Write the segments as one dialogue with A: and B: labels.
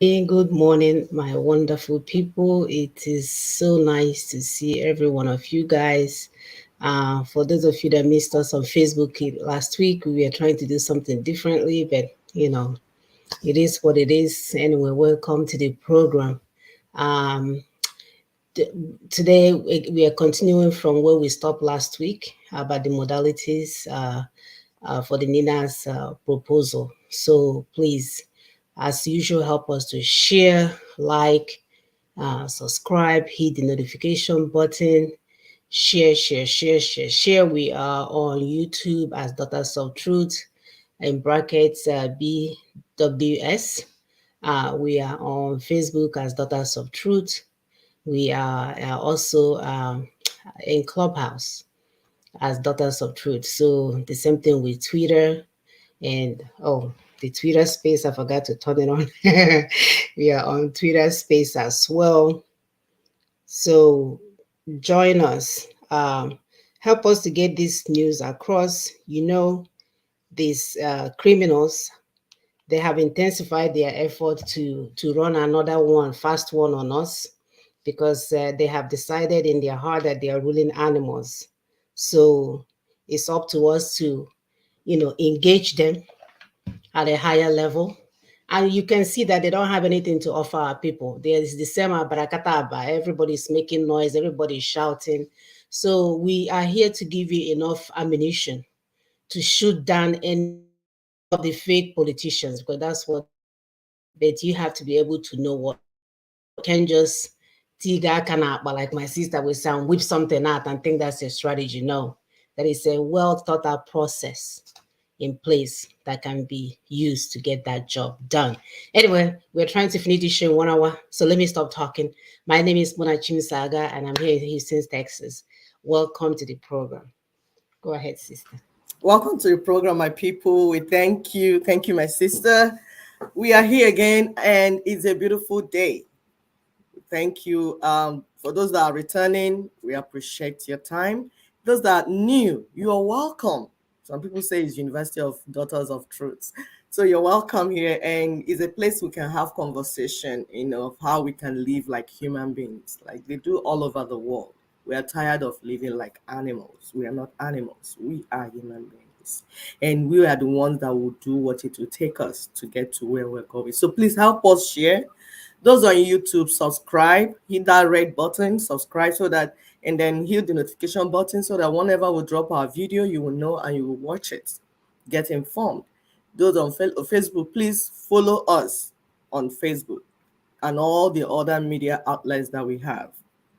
A: Good morning, my wonderful people. It is so nice to see every one of you guys. For those of you that missed us on Facebook last week, we were trying to do something differently, but it is what it is. Anyway, welcome to the program. Um, Today, we are continuing from where we stopped last week about the modalities for the NINAS proposal. So please, as usual, help us to share, like, subscribe, hit the notification button, share. We are on YouTube as Daughters of Truth, in brackets BWS. We are on Facebook as Daughters of Truth. We are also in Clubhouse as Daughters of Truth. So the same thing with Twitter and the Twitter space. I forgot to turn it on. We are on Twitter space as well. So join us. Help us to get this news across. These criminals, they have intensified their effort to run another one, fast one on us, because they have decided in their heart that they are ruling animals. So it's up to us to, engage them at a higher level. And you can see that they don't have anything to offer our people. There's the same barakataba. Everybody's making noise, everybody's shouting. So we are here to give you enough ammunition to shoot down any of the fake politicians, because that's what they are. But you have to be able to know what you're doing. You can't just tiga kana, but like my sister will say, whip something out and think that's a strategy. No, that is a well thought out process in place that can be used to get that job done. Anyway, we're trying to finish this show in 1 hour, so let me stop talking. My name is Mona Chimisaga, and I'm here in Houston, Texas. Welcome to the program. Go ahead, sister.
B: Welcome to the program, my people. We thank you. Thank you, my sister. We are here again, and it's a beautiful day. Thank you. For those that are returning, we appreciate your time. Those that are new, you are welcome. Some people say it's University of Daughters of Truth. So you're welcome here, and it's a place we can have conversation, of how we can live like human beings, like they do all over the world. We are tired of living like animals. We are not animals. We are human beings. And we are the ones that will do what it will take us to get to where we're going. So please help us share. Those on YouTube, subscribe, hit that red button, subscribe so that, and then hit the notification button so that whenever we drop our video, you will know and you will watch it. Get informed. Those on Facebook, please follow us on Facebook and all the other media outlets that we have.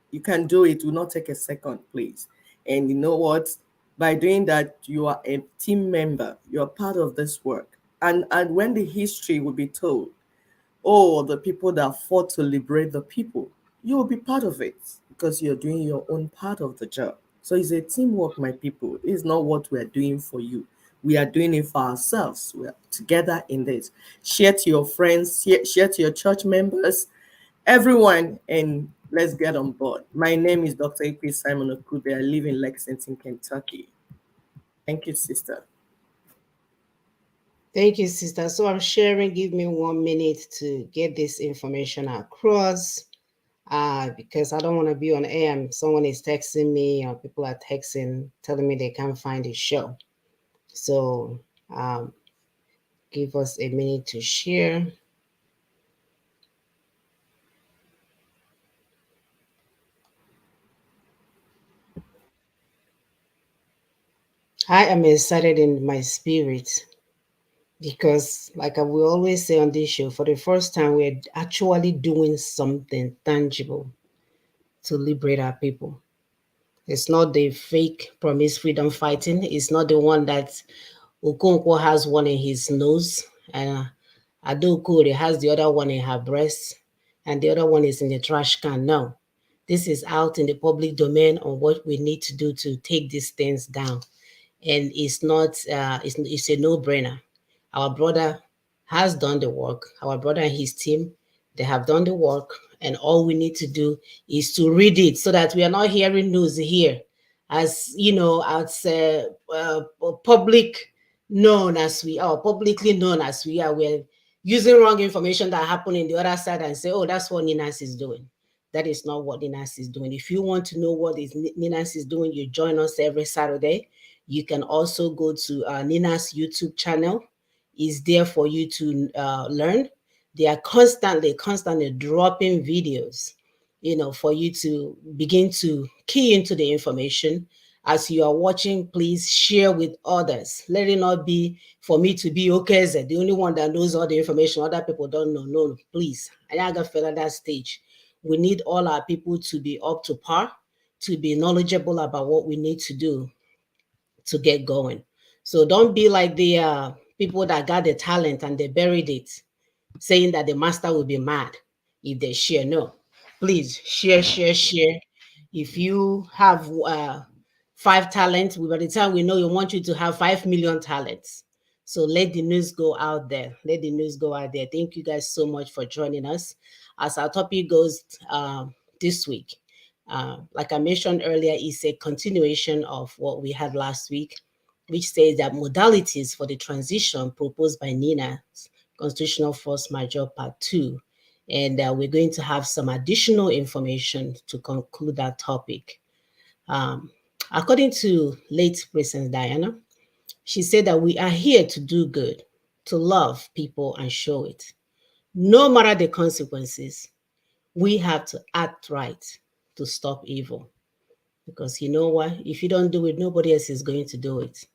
B: You can do it. It will not take a second, please. And you know what? By doing that, you are a team member. You're part of this work. And when the history will be told, oh, the people that fought to liberate the people, you will be part of it because you're doing your own part of the job. So it's a teamwork, my people. It's not what we're doing for you. We are doing it for ourselves. We're together in this. Share to your friends, share to your church members, everyone, and let's get on board. My name is Dr. A.P. Simon Okube. I live in Lexington, Kentucky. Thank you, sister.
A: Thank you, sister. So I'm sharing. Give me 1 minute to get this information across. Because I don't want to be on air and someone is texting me or people are texting telling me they can't find the show. So um, give us a minute to share. I am excited in my spirit because, like I will always say on this show, for the first time, we're actually doing something tangible to liberate our people. It's not the fake promise freedom fighting. It's not the one that Okonkwo has one in his nose and Adokure has the other one in her breast and the other one is in the trash can. No, this is out in the public domain on what we need to do to take these things down. And it's not, it's a no-brainer. Our brother has done the work. Our brother and his team, they have done the work, and all we need to do is to read it so that we are not hearing news here, as as public known as we are, publicly known as we are. We're using wrong information that happened in the other side and say, oh, that's what NINAS is doing. That is not what NINAS is doing. If you want to know what NINAS is doing, you join us every Saturday. You can also go to NINAS YouTube channel. It's there for you to learn. They are constantly dropping videos, for you to begin to key into the information. As you are watching, please share with others. Let it not be for me to be okay, the only one that knows all the information. Other people don't know. No, please. I ain't gonna feel at that stage. We need all our people to be up to par, to be knowledgeable about what we need to do to get going. So don't be like the people that got the talent and they buried it, saying that the master will be mad if they share. No, please share. If you have 5 talents, by the time we know, you want you to have 5 million talents. So let the news go out there. Let the news go out there. Thank you guys so much for joining us. As our topic goes this week, like I mentioned earlier, is a continuation of what we had last week, which says that modalities for the transition proposed by NINAS Constitutional Force Majeure Part 2. And we're going to have some additional information to conclude that topic. Um, According to late Princess Diana, she said that we are here to do good, to love people and show it. No matter the consequences, we have to act right to stop evil. Because you know what? If you don't do it, nobody else is going to do it.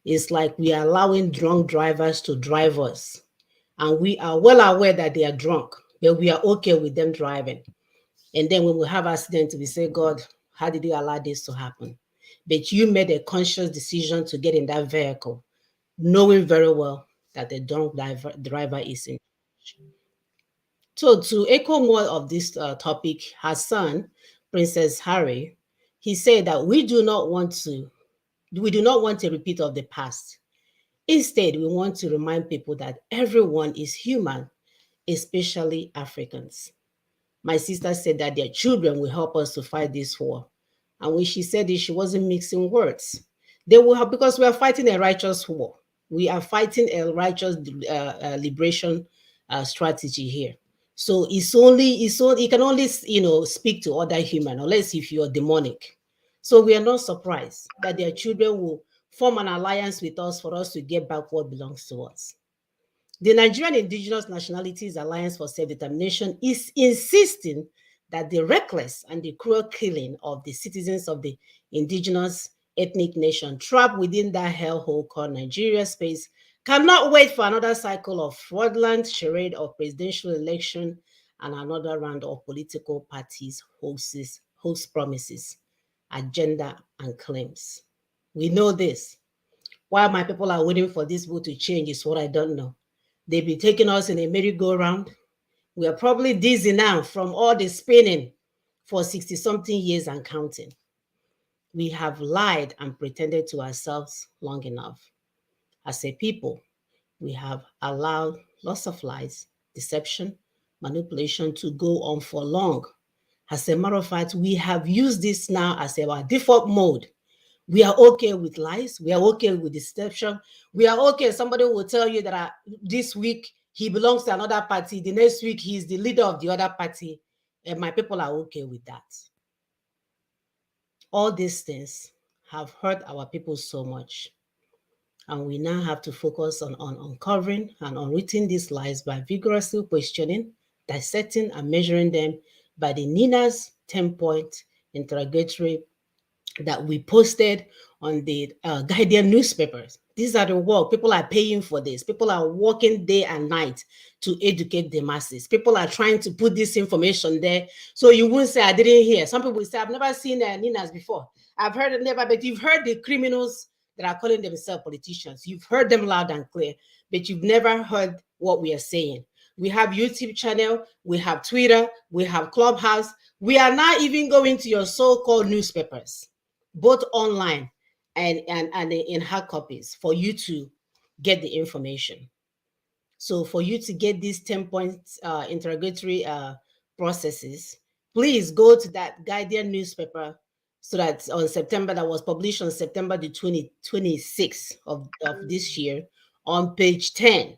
A: It's like we are allowing drunk drivers to drive us. And we are well aware that they are drunk, but we are okay with them driving. And then when we have accidents, we say, God, how did you allow this to happen? But you made a conscious decision to get in that vehicle, knowing very well that the drunk driver is in. So to echo more of this topic, her son, Princess Harry, he said that we do not want a repeat of the past. Instead, we want to remind people that everyone is human, especially Africans. My sister said that their children will help us to fight this war. And when she said this, she wasn't mixing words. They will help because we are fighting a righteous war. We are fighting a righteous liberation strategy here. So it can only speak to other human, unless if you're demonic. So we are not surprised that their children will form an alliance with us for us to get back what belongs to us. The Nigerian Indigenous Nationalities Alliance for Self-Determination is insisting that the reckless and the cruel killing of the citizens of the indigenous ethnic nation trapped within that hellhole called Nigeria space cannot wait for another cycle of fraudulent charade of presidential election and another round of political parties' host promises, agenda, and claims. We know this. Why my people are waiting for this vote to change is what I don't know. They've been taking us in a merry-go-round. We are probably dizzy now from all the spinning for 60-something years and counting. We have lied and pretended to ourselves long enough. As a people, we have allowed lots of lies, deception, manipulation to go on for long. As a matter of fact, we have used this now as our default mode. We are okay with lies. We are okay with deception. We are okay. Somebody will tell you that this week he belongs to another party. The next week he's the leader of the other party. And my people are okay with that. All these things have hurt our people so much. And we now have to focus on uncovering and unrooting these lies by vigorously questioning, dissecting, and measuring them by the NINAS 10-point interrogatory that we posted on the Guardian newspapers. These are the work. People are paying for this. People are working day and night to educate the masses. People are trying to put this information there. So you won't say, I didn't hear. Some people say, I've never seen NINAS before. I've heard it never, but you've heard the criminals that are calling themselves politicians. You've heard them loud and clear, but you've never heard what we are saying. We have YouTube channel, we have Twitter, we have Clubhouse. We are not even going to your so-called newspapers, both online and in hard copies, for you to get the information. So for you to get these 10-point interrogatory processes, please go to that Guardian newspaper, so that on September, that was published on September the 26th of this year, on page 10.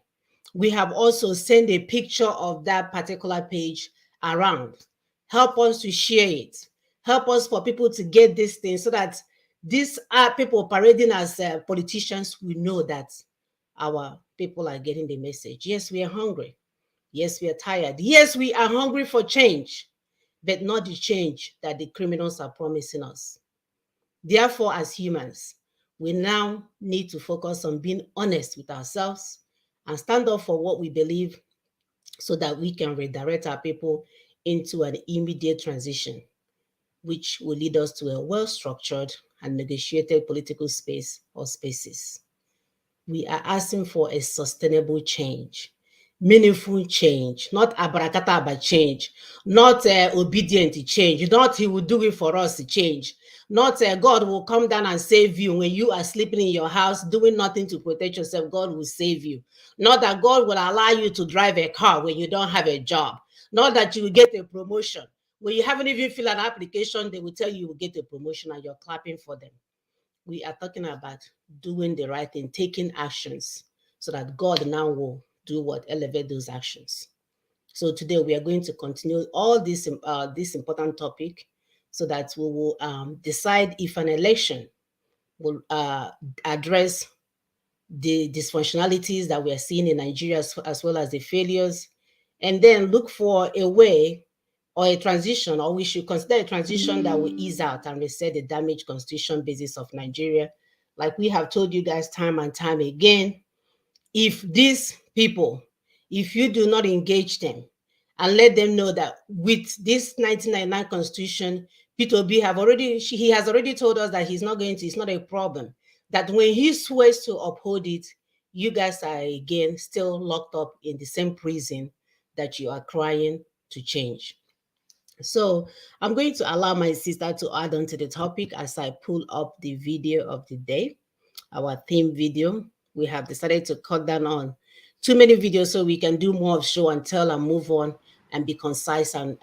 A: We have also sent a picture of that particular page around. Help us to share it. Help us for people to get this thing so that these are people parading as politicians. We know that our people are getting the message. Yes, we are hungry. Yes, we are tired. Yes, we are hungry for change, but not the change that the criminals are promising us. Therefore, as humans, we now need to focus on being honest with ourselves and stand up for what we believe so that we can redirect our people into an immediate transition, which will lead us to a well structured and negotiated political space or spaces. We are asking for a sustainable change, meaningful change, not abarakataba change, not obedient change, not he will do it for us to change, not God will come down and save you when you are sleeping in your house doing nothing to protect yourself. God will save you. Not that God will allow you to drive a car when you don't have a job. Not that you will get a promotion. When you haven't even filled an application, they will tell you will get a promotion and you're clapping for them. We are talking about doing the right thing, taking actions so that God now will do what? Elevate those actions. So today we are going to continue all this important topic so that we will decide if an election will address the dysfunctionalities that we are seeing in Nigeria as well as the failures, and then look for a way or a transition, or we should consider a transition that will ease out and reset the damaged constitution basis of Nigeria. Like we have told you guys time and time again, if these people, if you do not engage them and let them know that with this 1999 constitution, Peter B he has already told us that he's not going to, it's not a problem. That when he swears to uphold it, you guys are again still locked up in the same prison that you are crying to change. So I'm going to allow my sister to add on to the topic as I pull up the video of the day, our theme video. We have decided to cut down on too many videos so we can do more of show and tell and move on and be concise and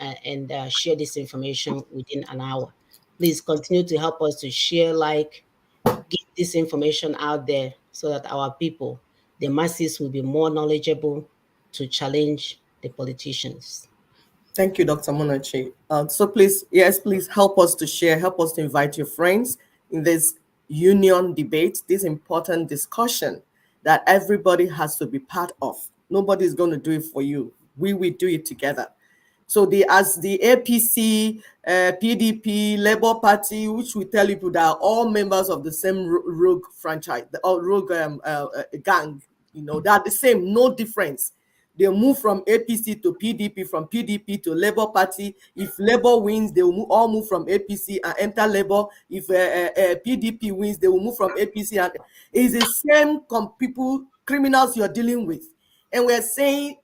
A: share this information within an hour. Please continue to help us to share, like, get this information out there so that our people, the masses, will be more knowledgeable to challenge the politicians.
B: Thank you, Dr. Monachi. So please, yes, please help us to share, help us to invite your friends in this union debate, this important discussion that everybody has to be part of. Nobody's going to do it for you. We will do it together. So as the APC, PDP, Labour Party, which we tell people that are all members of the same rogue franchise, or rogue gang, they're the same, no difference. They move from APC to PDP, from PDP to Labour Party. If Labour wins, they will all move from APC and enter Labour. If PDP wins, they will move from APC, and it's the same people, criminals you're dealing with. And we're saying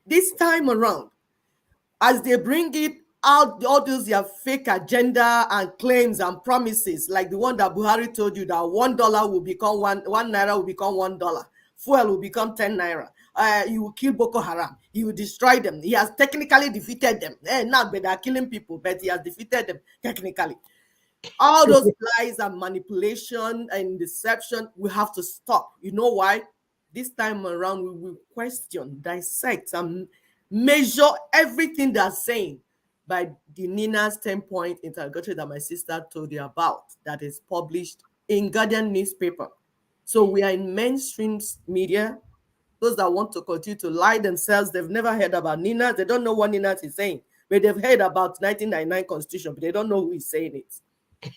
B: this time around, as they bring it out, all those their fake agenda and claims and promises, like the one that Buhari told you that $1 will become one naira will become $1, fuel will become 10 naira. He will kill Boko Haram. He will destroy them. He has technically defeated them. Not but they're killing people, but he has defeated them technically. All those lies and manipulation and deception, we have to stop. You know why? This time around, we will question, dissect, and measure everything they're saying by the NINAS 10-point interrogatory that my sister told you about, that is published in Guardian newspaper. So we are in mainstream media. Those that want to continue to lie themselves, they've never heard about NINAS. They don't know what NINAS is saying. But they've heard about 1999 constitution, but they don't know who is saying it.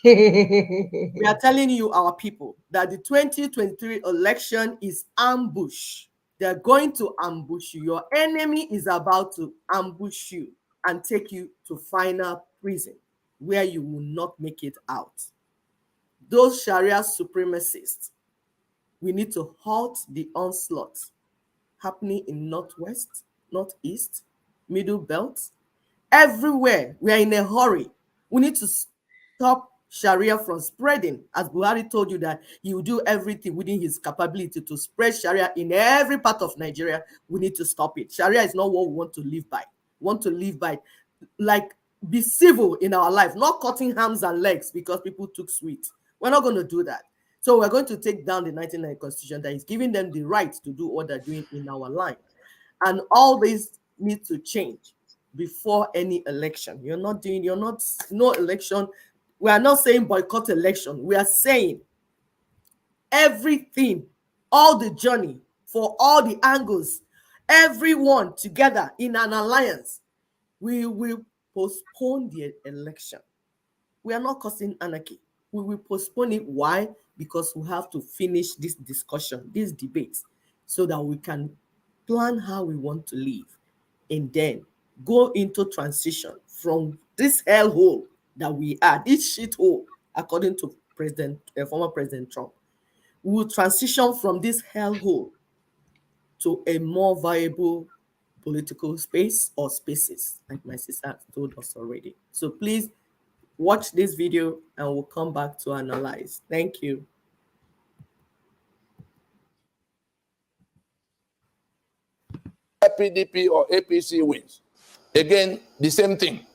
B: We are telling you, our people, that the 2023 election is ambush. They're going to ambush you. Your enemy is about to ambush you and take you to final prison where you will not make it out. Those Sharia supremacists, we need to halt the onslaught happening in Northwest, Northeast, Middle Belt, everywhere. We are in a hurry. We need to stop Sharia from spreading. As Buhari told you that he will do everything within his capability to spread Sharia in every part of Nigeria, we need to stop it. Sharia is not what we want to live by. We want to live by, like, be civil in our life, not cutting arms and legs because people took sweet. We're not going to do that. So we're going to take down the 1999 constitution that is giving them the right to do what they're doing in our line. And all this need to change before any election. No election. We are not saying boycott election. We are saying everything, all the journey, for all the angles, everyone together in an alliance, we will postpone the election. We are not causing anarchy. We will postpone it. Why? Because we have to finish this discussion, this debate, so that we can plan how we want to live and then go into transition from this hellhole that we are, this shithole, according to former President Trump. We will transition from this hellhole to a more viable political space or spaces, like my sister told us already. So please watch this video and we'll come back to analyze. Thank you.
C: PDP or APC wins. Again, the same thing.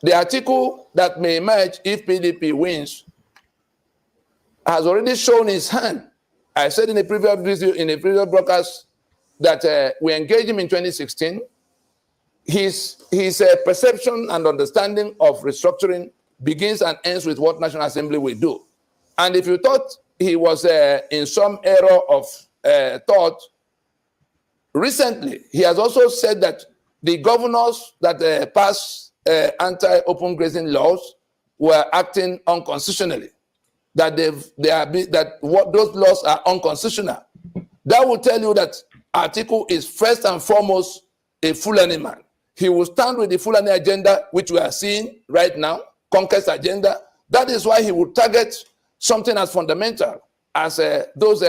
C: The article that may emerge if PDP wins has already shown his hand. I said in a previous video, in a previous broadcast, that we engaged him in 2016. His perception and understanding of restructuring begins and ends with what National Assembly will do. And if you thought he was in some error of thought, recently he has also said that the governors that passed anti-open grazing laws were acting unconstitutionally, that those laws are unconstitutional. That will tell you that article is first and foremost a Fulani man. He will stand with the Fulani agenda, which we are seeing right now, conquest agenda. That is why he will target something as fundamental as those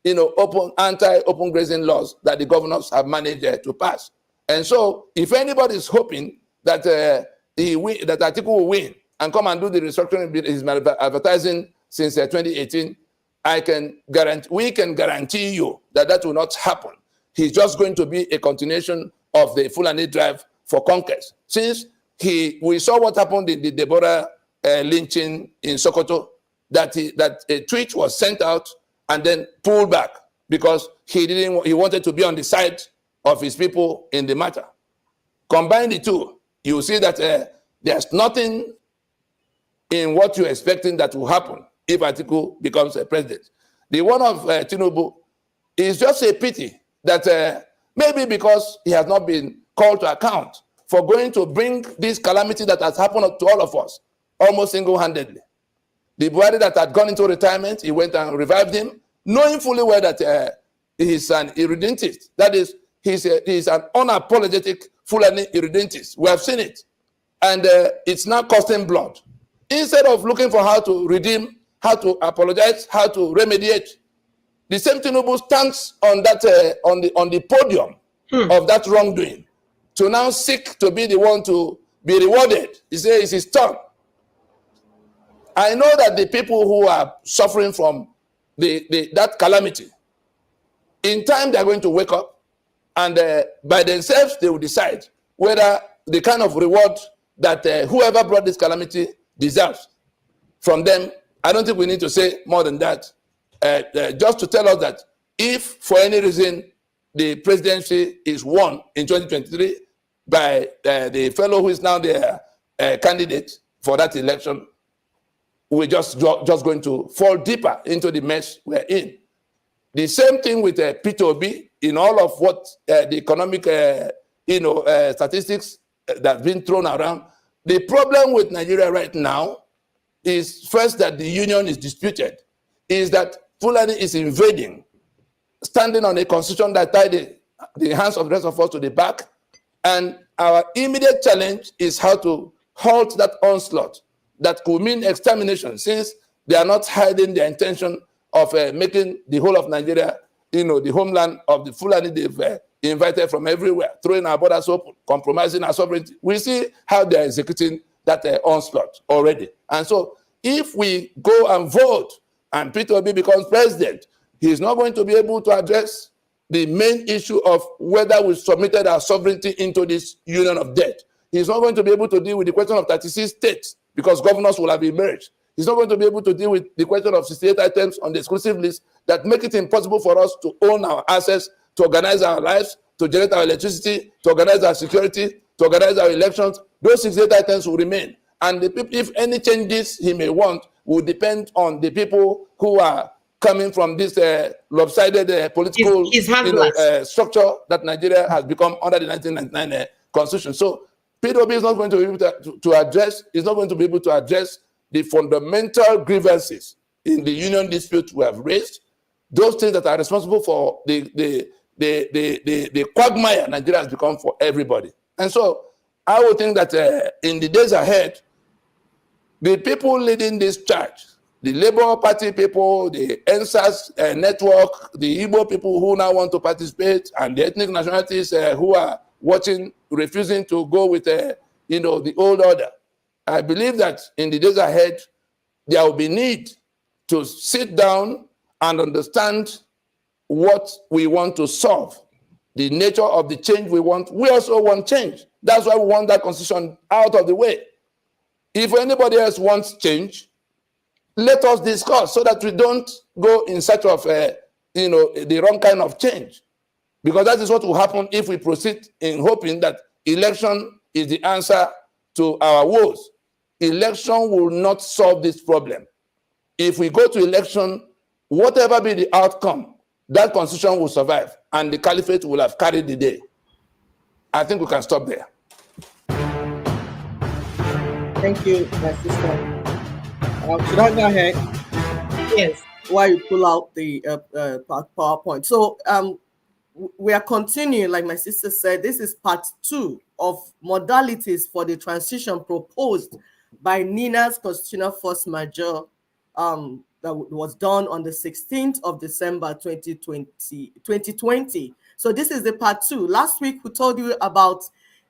C: anti-open grazing laws that the governors have managed to pass. And so, if anybody is hoping that that article will win and come and do the restructuring he's advertising since 2018, we can guarantee you that that will not happen. He's just going to be a continuation of the Fulani drive for conquest. Since we saw what happened in the Deborah lynching in Sokoto, that a tweet was sent out and then pulled back because he wanted to be on the side of his people in the matter. Combine the two, you see that there's nothing in what you're expecting that will happen if Atiku becomes a president. The one of Tinubu is just a pity that maybe because he has not been called to account for going to bring this calamity that has happened to all of us almost single-handedly. The Buhari that had gone into retirement, he went and revived him, knowing fully well that he's an irredentist. That is, he's an unapologetic Fulani irredentist. We have seen it. And it's now costing blood. Instead of looking for how to redeem, how to apologize, how to remediate, the same Tinubu stands on that on the podium of that wrongdoing to now seek to be the one to be rewarded. He says it's his turn. I know that the people who are suffering from that calamity, in time they're going to wake up, and by themselves they will decide whether the kind of reward that whoever brought this calamity deserves from them. I don't think we need to say more than that. Just to tell us that if for any reason the presidency is won in 2023 by the fellow who is now the candidate for that election, we're just going to fall deeper into the mess we're in. The same thing with P2B in all of what the economic statistics that's been thrown around. The problem with Nigeria right now is first that the union is disputed, is that Fulani is invading, standing on a constitution that tied the hands of the rest of us to the back. And our immediate challenge is how to halt that onslaught that could mean extermination, since they are not hiding their intention of making the whole of Nigeria, the homeland of the Fulani they've invited from everywhere, throwing our borders open, compromising our sovereignty. We see how they're executing that onslaught already. And so if we go and vote and Peter Obi becomes president, he's not going to be able to address the main issue of whether we submitted our sovereignty into this union of debt. He's not going to be able to deal with the question of 36 states because governors will have emerged. He's not going to be able to deal with the question of 68 items on the exclusive list that make it impossible for us to own our assets, to organize our lives, to generate our electricity, to organize our security, to organize our elections. Those 68 items will remain. And the people, if any changes he may want, will depend on the people who are coming from this lopsided political
A: His handlers.
C: structure that Nigeria has become under the 1999 constitution. So PWB is not going to be able to address, is not going to be able to address the fundamental grievances in the union dispute we have raised, those things that are responsible for the quagmire Nigeria has become for everybody. And so I would think that in the days ahead, the people leading this charge, the Labour Party people, the NSAS network, the Igbo people who now want to participate, and the ethnic nationalities who are watching, refusing to go with the old order. I believe that in the days ahead, there will be need to sit down and understand what we want to solve, the nature of the change we want. We also want change. That's why we want that constitution out of the way. If anybody else wants change, let us discuss so that we don't go in search of the wrong kind of change. Because that is what will happen if we proceed in hoping that election is the answer to our woes. Election will not solve this problem. If we go to election, whatever be the outcome, that constitution will survive and the caliphate will have carried the day. I think we can stop there.
B: Thank you, my sister. Should I go ahead?
A: Yes.
B: While you pull out the PowerPoint. So we are continuing, like my sister said, this is part 2 of modalities for the transition proposed by NINAS Constitutional Force Majeure that was done on the 16th of December 2020. So this is the part 2. Last week we told you about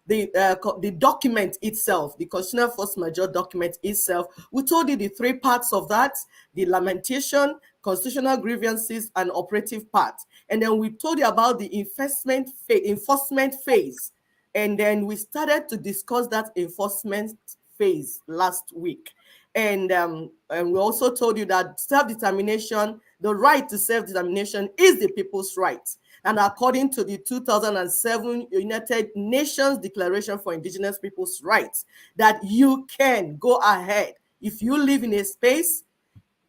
B: the document itself, the Constitutional Force Majeure document itself. We told you the 3 parts of that: the lamentation, constitutional grievances, and operative part. And then we told you about the enforcement phase. And then we started to discuss that enforcement phase last week. And we also told you that self-determination, the right to self-determination, is the people's right. And according to the 2007 United Nations Declaration for Indigenous Peoples' Rights, that you can go ahead if you live in a space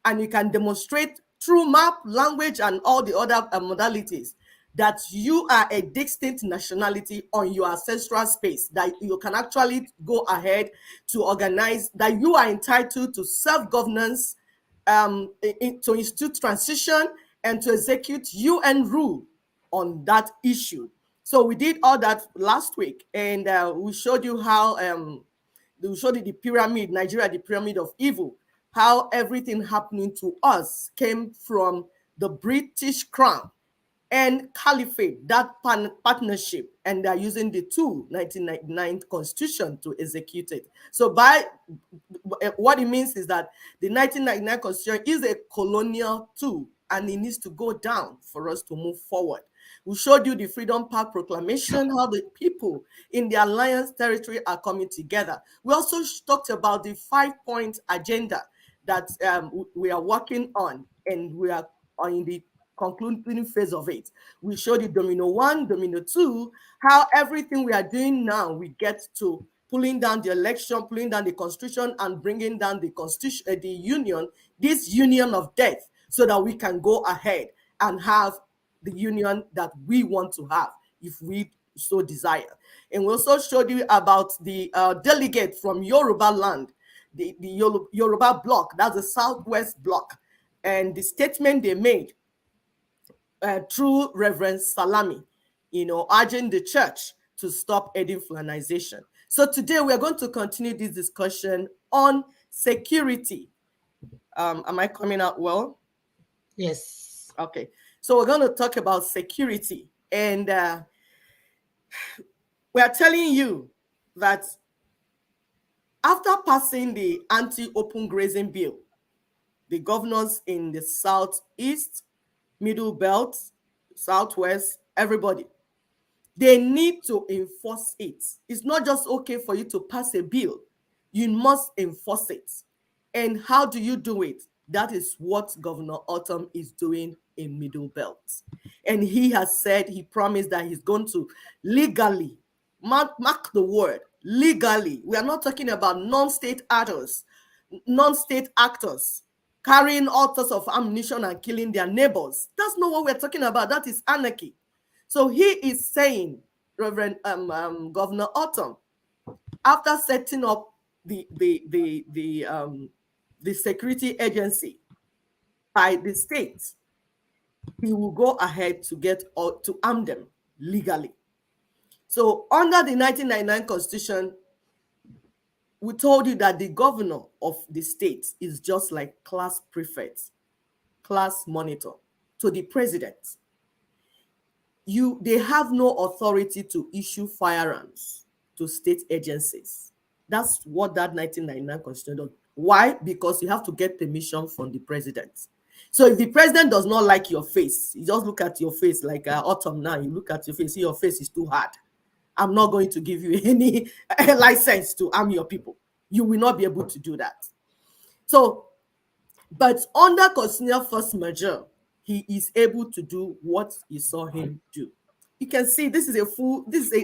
B: and you can demonstrate through map, language, and all the other modalities that you are a distinct nationality on your ancestral space, that you can actually go ahead to organize, that you are entitled to self-governance, to institute transition, and to execute UN rule on that issue. So we did all that last week, and we showed you how we showed you the pyramid, Nigeria, the pyramid of evil, how everything happening to us came from the British Crown and Caliphate, that partnership, and they're using the 1999 Constitution to execute it. So by what it means is that the 1999 Constitution is a colonial tool, and it needs to go down for us to move forward. We showed you the Freedom Park Proclamation, how the people in the Alliance territory are coming together. We also talked about the 5-point agenda that we are working on, and we are in the concluding phase of it. We showed you Domino 1, Domino 2, how everything we are doing now, we get to pulling down the election, pulling down the constitution, and bringing down the constitution, the union, this union of death, so that we can go ahead and have the union that we want to have, if we so desire. And we also showed you about the delegate from Yoruba land, the Yoruba bloc, that's the Southwest bloc, and the statement they made through Reverend Salami, urging the church to stop Edinflanization. So today we are going to continue this discussion on security. Am I coming out well?
A: Yes.
B: Okay. So we're going to talk about security. And we are telling you that after passing the anti-open grazing bill, the governors in the Southeast, Middle Belt, Southwest, everybody, they need to enforce it. It's not just okay for you to pass a bill. You must enforce it. And how do you do it? That is what Governor Autumn is doing in Middle Belt. And he has said, he promised that he's going to legally, mark the word, legally. We are not talking about non-state actors, carrying all sorts of ammunition and killing their neighbors. That's not what we're talking about. That is anarchy. So he is saying, Reverend Governor Autumn, after setting up the security agency by the state, he will go ahead to get to arm them legally. So under the 1999 Constitution, we told you that the governor of the state is just like class prefect, class monitor to the president. They have no authority to issue firearms to state agencies. That's what that 1999 Constitution does. Why? Because you have to get permission from the president. So if the president does not like your face, you just look at your face like Autumn now, you look at your face, see your face is too hard. I'm not going to give you any license to arm your people. You will not be able to do that. So, but under constitutional force majeure, he is able to do what you saw him do. You can see this is a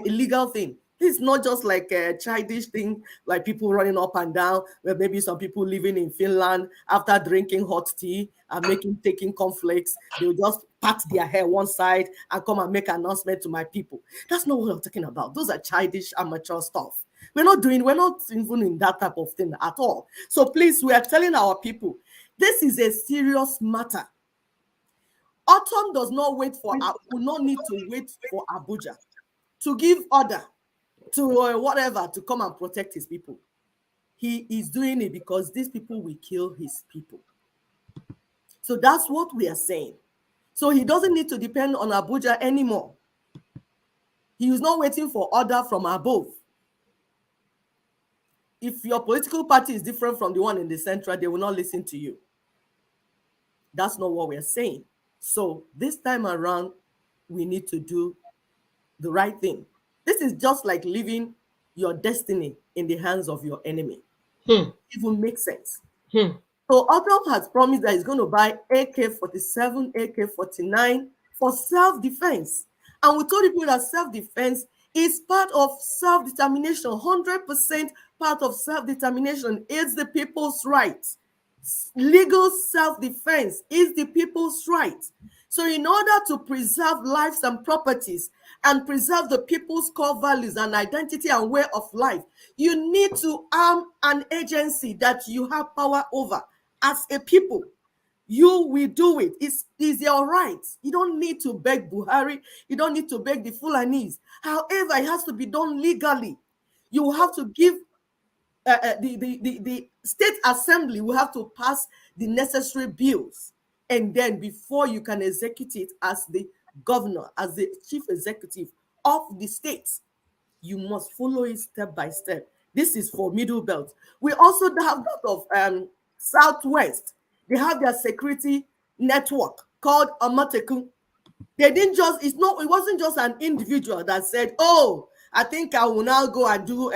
B: illegal thing. This is not just like a childish thing, like people running up and down, where maybe some people living in Finland after drinking hot tea and taking cornflakes, they'll just pat their hair one side and come and make an announcement to my people. That's not what I'm talking about. Those are childish, amateur stuff. We're not even in that type of thing at all. So please, we are telling our people, this is a serious matter. Autumn will not need to wait for Abuja to give order to whatever to come and protect his people. He is doing it because these people will kill his people. So that's what we are saying. So he doesn't need to depend on Abuja anymore. He is not waiting for order from above. If your political party is different from the one in the central, they will not listen to you. That's not what we're saying. So this time around, we need to do the right thing. This is just like leaving your destiny in the hands of your enemy. It will make sense. So Autumn has promised that he's going to buy AK-47, AK-49 for self-defense. And we told people that self-defense is part of self-determination. 100% part of self-determination is the people's right. Legal self-defense is the people's right. So in order to preserve lives and properties and preserve the people's core values and identity and way of life, you need to arm an agency that you have power over as a people. You will do it. It's your right. You don't need to beg Buhari. You don't need to beg the Fulanis. However, it has to be done legally. You have to give the state assembly will have to pass the necessary bills, and then before you can execute it as the governor, as the chief executive of the state, you must follow it step by step. This is for Middle Belt. We also have that of Southwest. They have their security network called Amateku. They didn't just, it wasn't just an individual that said, oh, I think I will now go and do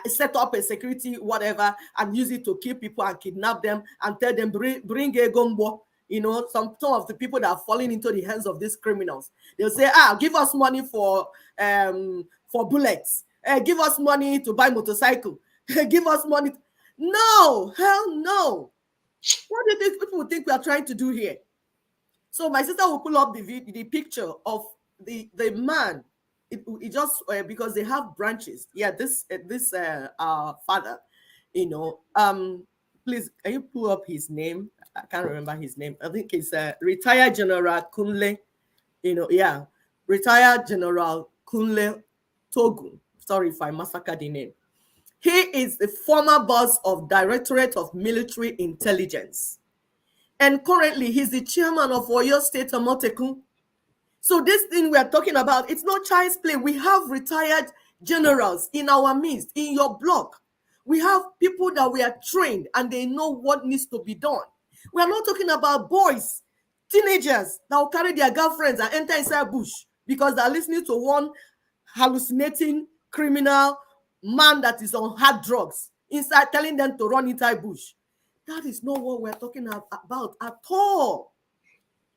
B: set up a security whatever and use it to kill people and kidnap them and tell them bring a gumbo. You know, some of the people that are falling into the hands of these criminals, they'll say, give us money for bullets, give us money to buy motorcycle, give us money. No, hell no. What do you think people think we are trying to do here? So my sister will pull up the picture of the man. It just because they have branches. Yeah, this father, you know. Please, can you pull up his name? I can't remember his name. I think it's retired General Kunle. You know, yeah, retired General Kunle Togun. Sorry if I massacred the name. He is the former boss of Directorate of Military Intelligence, and currently he's the chairman of Oyo State Amotekun. So this thing we are talking about, it's not child's play. We have retired generals in our midst, in your block. We have people that we are trained and they know what needs to be done. We are not talking about boys, teenagers that will carry their girlfriends and enter inside bush because they're listening to one hallucinating criminal man that is on hard drugs inside telling them to run inside bush. That is not what we're talking about at all.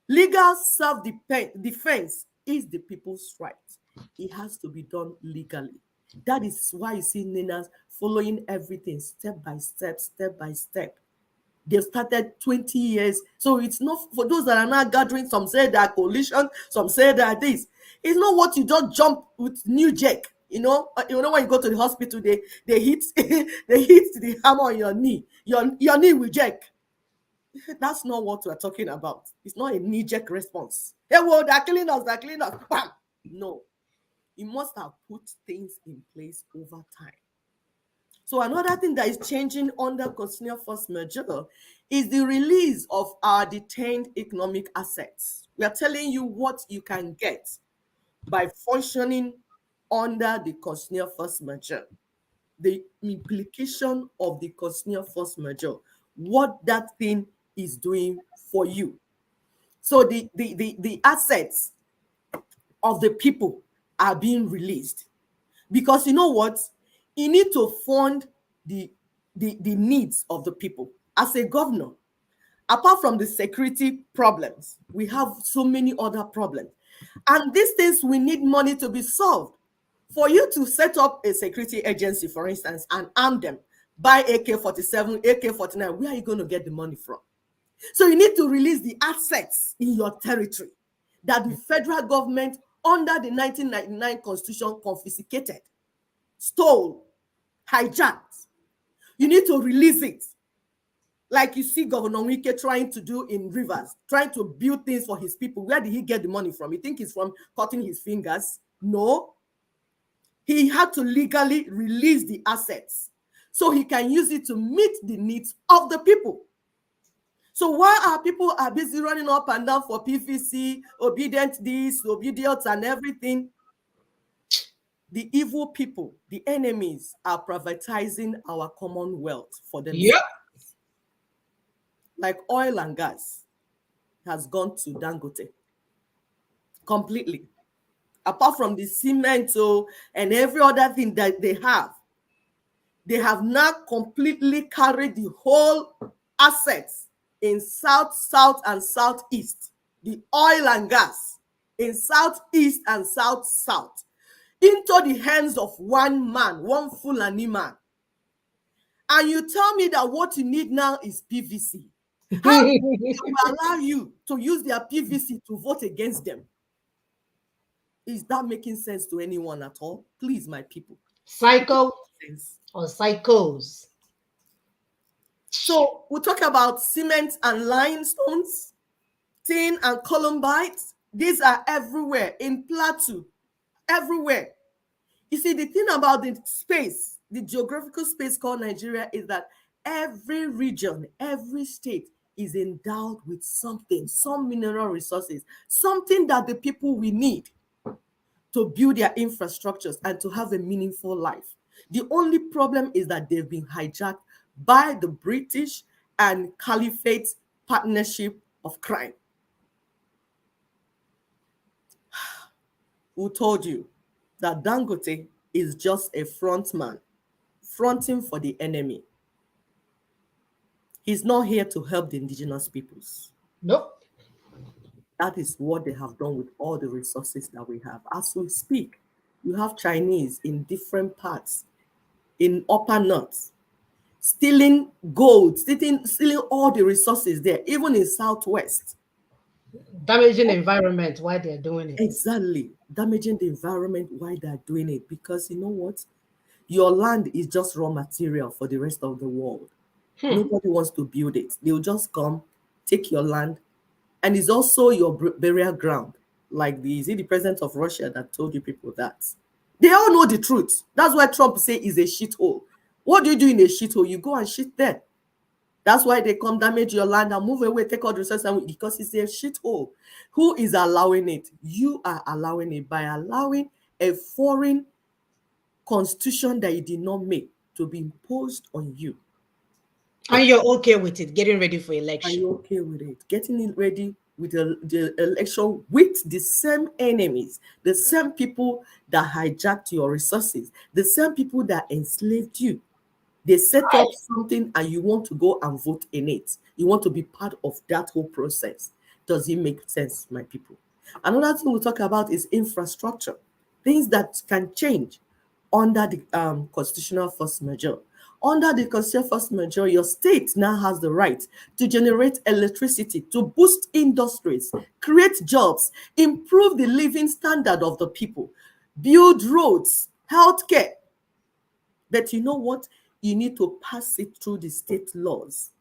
B: Legal self-defense is the people's right. It has to be done legally. That is why you see NINAS following everything step by step, step by step. They've started 20 years. So it's not for those that are now gathering. Some say they are coalition, some say they are this. It's not what you just jump with new jack. You know when you go to the hospital, they hit they hit the hammer on your knee. Your knee will jack. That's not what we're talking about. It's not a knee-jerk response. Hey, well, they're killing us, they're killing us. Bam! No. You must have put things in place over time. So another thing that is changing under continuous force majeure is the release of our detained economic assets. We are telling you what you can get by functioning under the continuous force majeure. The implication of the continuous force majeure, what that thing is doing for you. So the assets of the people are being released, because you know what, you need to fund the needs of the people. As a governor, apart from the security problems, we have so many other problems, and these things we need money to be solved. For you to set up a security agency, for instance, and arm them, buy AK-47, AK-49, where are you going to get the money from? So you need to release the assets in your territory that the federal government under the 1999 constitution confiscated, stole, hijacked. You need to release it. Like you see Governor Wike trying to do in Rivers, trying to build things for his people. Where did he get the money from? You think it's from cutting his fingers? No. He had to legally release the assets so he can use it to meet the needs of the people. So while our people are busy running up and down for PVC, obedient this, obedient and everything, the evil people, the enemies, are privatizing our commonwealth for themselves.
A: Yep.
B: Like oil and gas has gone to Dangote completely. Apart from the cement and every other thing that they have now completely carried the whole assets in south and southeast, the oil and gas in southeast and south into the hands of one man, one Fulani man. And you tell me that what you need now is PVC. How do they allow you to use their PVC to vote against them? Is that making sense to anyone at all? Please, my people.
A: Psycho or psychos?
B: So we'll talk about cement and limestones, tin and columbites. These are everywhere in Plateau, everywhere. You see, the thing about the space, the geographical space called Nigeria, is that every region, every state is endowed with something, some mineral resources, something that the people will need to build their infrastructures and to have a meaningful life. The only problem is that they've been hijacked by the British and Caliphate partnership of crime. Who told you that Dangote is just a front man, fronting for the enemy? He's not here to help the indigenous peoples.
A: Nope.
B: That is what they have done with all the resources that we have. As we speak, you have Chinese in different parts, in upper north, stealing gold, stealing all the resources there, even in southwest.
A: Damaging the environment while they're doing it.
B: Exactly. Damaging the environment while they're doing it. Because you know what? Your land is just raw material for the rest of the world. Nobody wants to build it. They'll just come, take your land, and it's also your burial ground. Like is it the president of Russia that told you people that? They all know the truth. That's why Trump say is a shithole. What do you do in a shithole? You go and shit there. That's why they come damage your land and move away, take all the resources, because it's a shithole. Who is allowing it? You are allowing it by allowing a foreign constitution that you did not make to be imposed on you.
A: And you're okay with it, getting ready for election.
B: Are you okay with it? Getting it ready with the election with the same enemies, the same people that hijacked your resources, the same people that enslaved you. They set up something and you want to go and vote in it. You want to be part of that whole process. Does it make sense, my people? Another thing we'll talk about is infrastructure, things that can change under the constitutional force majeure. Under the constitutional force majeure, your state now has the right to generate electricity, to boost industries, create jobs, improve the living standard of the people, build roads, healthcare. But you know what? You need to pass it through the state laws.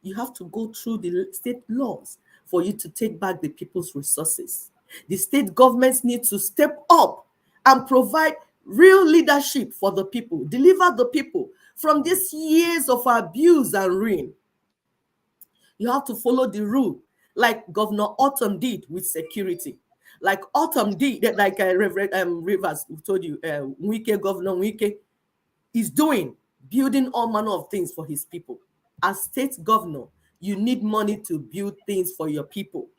B: You have to go through the state laws for you to take back the people's resources. The state governments need to step up and provide real leadership for the people, deliver the people from these years of abuse and ruin. You have to follow the rule like Governor Autumn did with security. Like Autumn did, like Reverend Rivers told you, Governor Wike is doing, building all manner of things for his people. As state governor, you need money to build things for your people,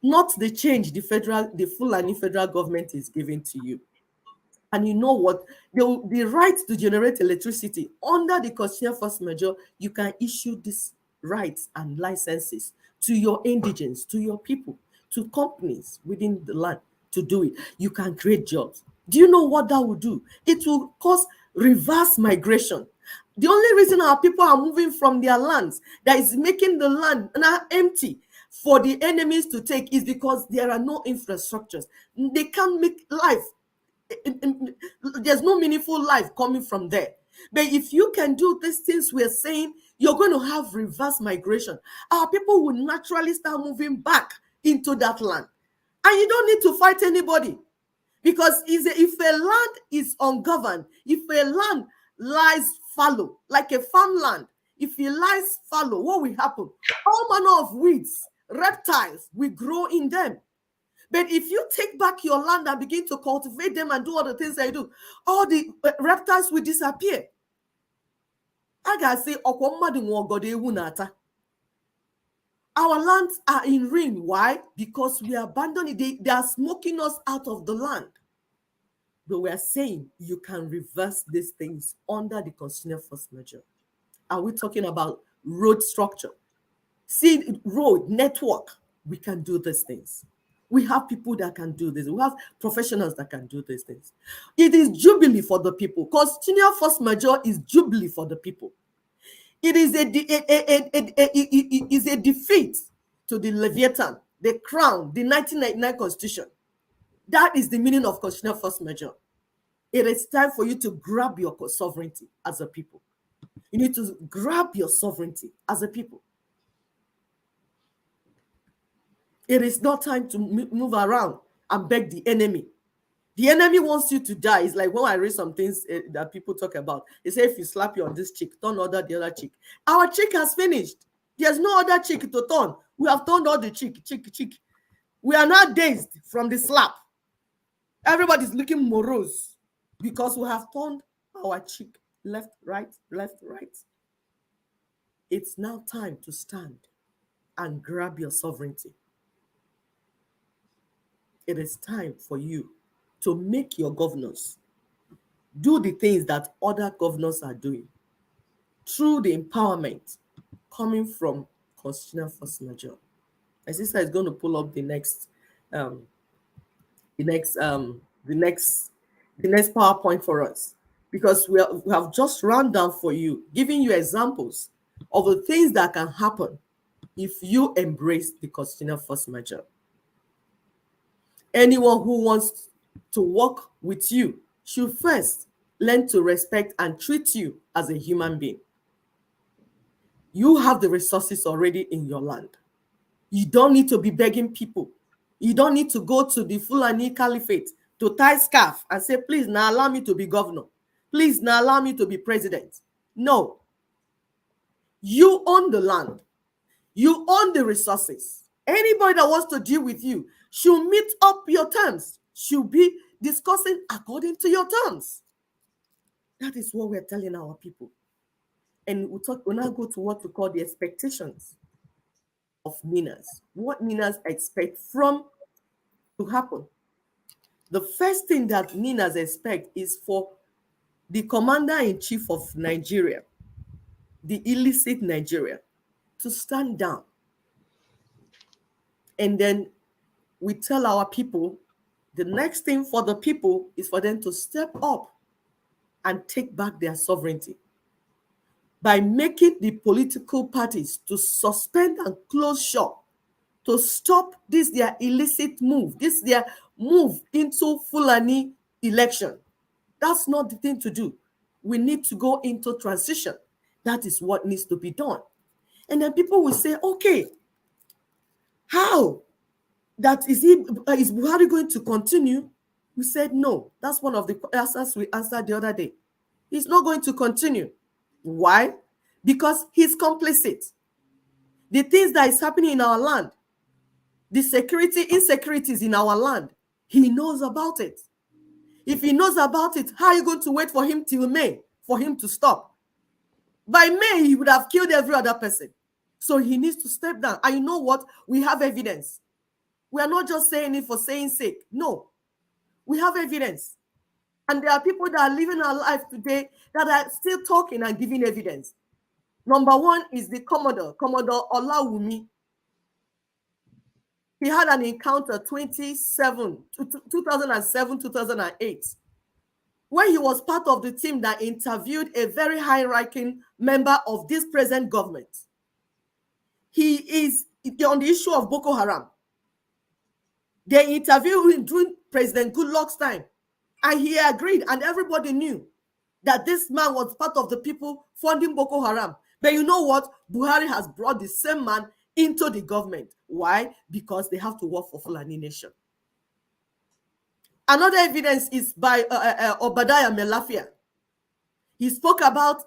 B: not the change the Fulani federal government is giving to you. And you know what? The right to generate electricity under the constitutional force majeure, you can issue these rights and licenses to your indigents, to your people, to companies within the land to do it. You can create jobs. Do you know what that will do? It will cause reverse migration. The only reason our people are moving from their lands, that is making the land now empty for the enemies to take, is because there are no infrastructures. They can't make life. There's no meaningful life coming from there. But if you can do these things we're saying, you're going to have reverse migration. Our people will naturally start moving back into that land. And you don't need to fight anybody. Because if a land is ungoverned, if a land lies fallow, like a farmland, if it lies fallow, what will happen? All manner of weeds, reptiles will grow in them. But if you take back your land and begin to cultivate them and do all the things that you do, all the reptiles will disappear. I gotta say, our lands are in ruin. Why? Because we abandoned it. They are smoking us out of the land. But we are saying you can reverse these things under the constitutional force majeure. Are we talking about road structure? See, road network, we can do these things. We have people that can do this. We have professionals that can do these things. It is jubilee for the people. Constitutional force majeure is jubilee for the people. It is a defeat to the Leviathan, the crown, the 1999 Constitution. That is the meaning of constitutional force majeure. It is time for you to grab your sovereignty as a people. You need to grab your sovereignty as a people. It is not time to move around and beg the enemy. The enemy wants you to die. It's like when I read some things that people talk about. They say if you slap you on this cheek, turn the other cheek. Our cheek has finished. There's no other cheek to turn. We have turned all the cheek. We are now dazed from the slap. Everybody's looking morose because we have turned our cheek left, right. It's now time to stand and grab your sovereignty. It is time for you to make your governors do the things that other governors are doing through the empowerment coming from constitutional force majeure. My sister is going to pull up the next PowerPoint for us, because we have just run down for you, giving you examples of the things that can happen if you embrace the constitutional force majeure. Anyone who wants to work with you should first learn to respect and treat you as a human being. You have the resources already in your land. You don't need to be begging people. You don't need to go to the Fulani Caliphate to tie scarf and say, please now allow me to be governor. Please now allow me to be president. No. You own the land. You own the resources. Anybody that wants to deal with you should meet up your terms, should be discussing according to your terms. That is what we're telling our people. And we'll now go to what we call the expectations of NINAS. What NINAS expect from to happen. The first thing that NINAS expect is for the commander-in-chief of Nigeria, the illicit Nigeria, to stand down And then we tell our people, the next thing for the people is for them to step up and take back their sovereignty by making the political parties to suspend and close shop, to stop this their illicit move, this their move into Fulani election. That's not the thing to do. We need to go into transition. That is what needs to be done. And then people will say, okay, how? That is Buhari going to continue? We said no. That's one of the answers we answered the other day. He's not going to continue. Why? Because he's complicit. The things that is happening in our land, the insecurities in our land, he knows about it. If he knows about it, how are you going to wait for him till May for him to stop? By May, he would have killed every other person. So he needs to step down. And you know what? We have evidence. We are not just saying it for saying sake. No, we have evidence. And there are people that are living our life today that are still talking and giving evidence. Number one is the Commodore Olawumi. He had an encounter 2007, 2008, when he was part of the team that interviewed a very high-ranking member of this present government. He is on the issue of Boko Haram. They interviewed him during President Goodluck's time, and he agreed, and everybody knew that this man was part of the people funding Boko Haram. But you know what? Buhari has brought the same man into the government. Why? Because they have to work for Fulani Nation. Another evidence is by Obadiah Melafia. He spoke about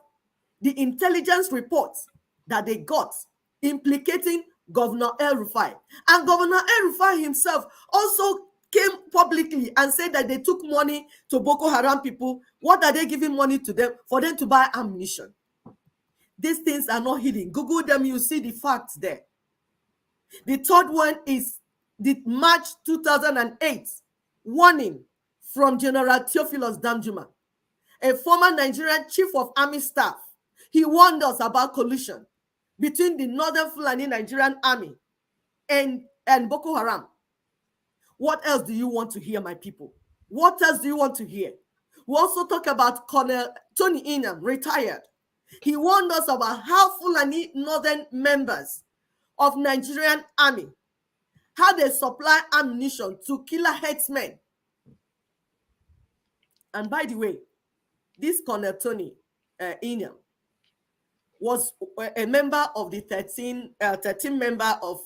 B: the intelligence reports that they got implicating Governor El-Rufai. And Governor El-Rufai himself also came publicly and said that they took money to Boko Haram people. What are they giving money to them? For them to buy ammunition. These things are not hidden. Google them, you see the facts there. The third one is the March 2008 warning from General Theophilus Danjuma, a former Nigerian chief of army staff. He warned us about collusion between the Northern Fulani Nigerian army and Boko Haram. What else do you want to hear, my people? What else do you want to hear? We also talk about Colonel Tony Inam, retired. He warned us about how Fulani Northern members of Nigerian army, how they supply ammunition to killer headsmen. And by the way, this Colonel Tony Inam was a member of the 13 member of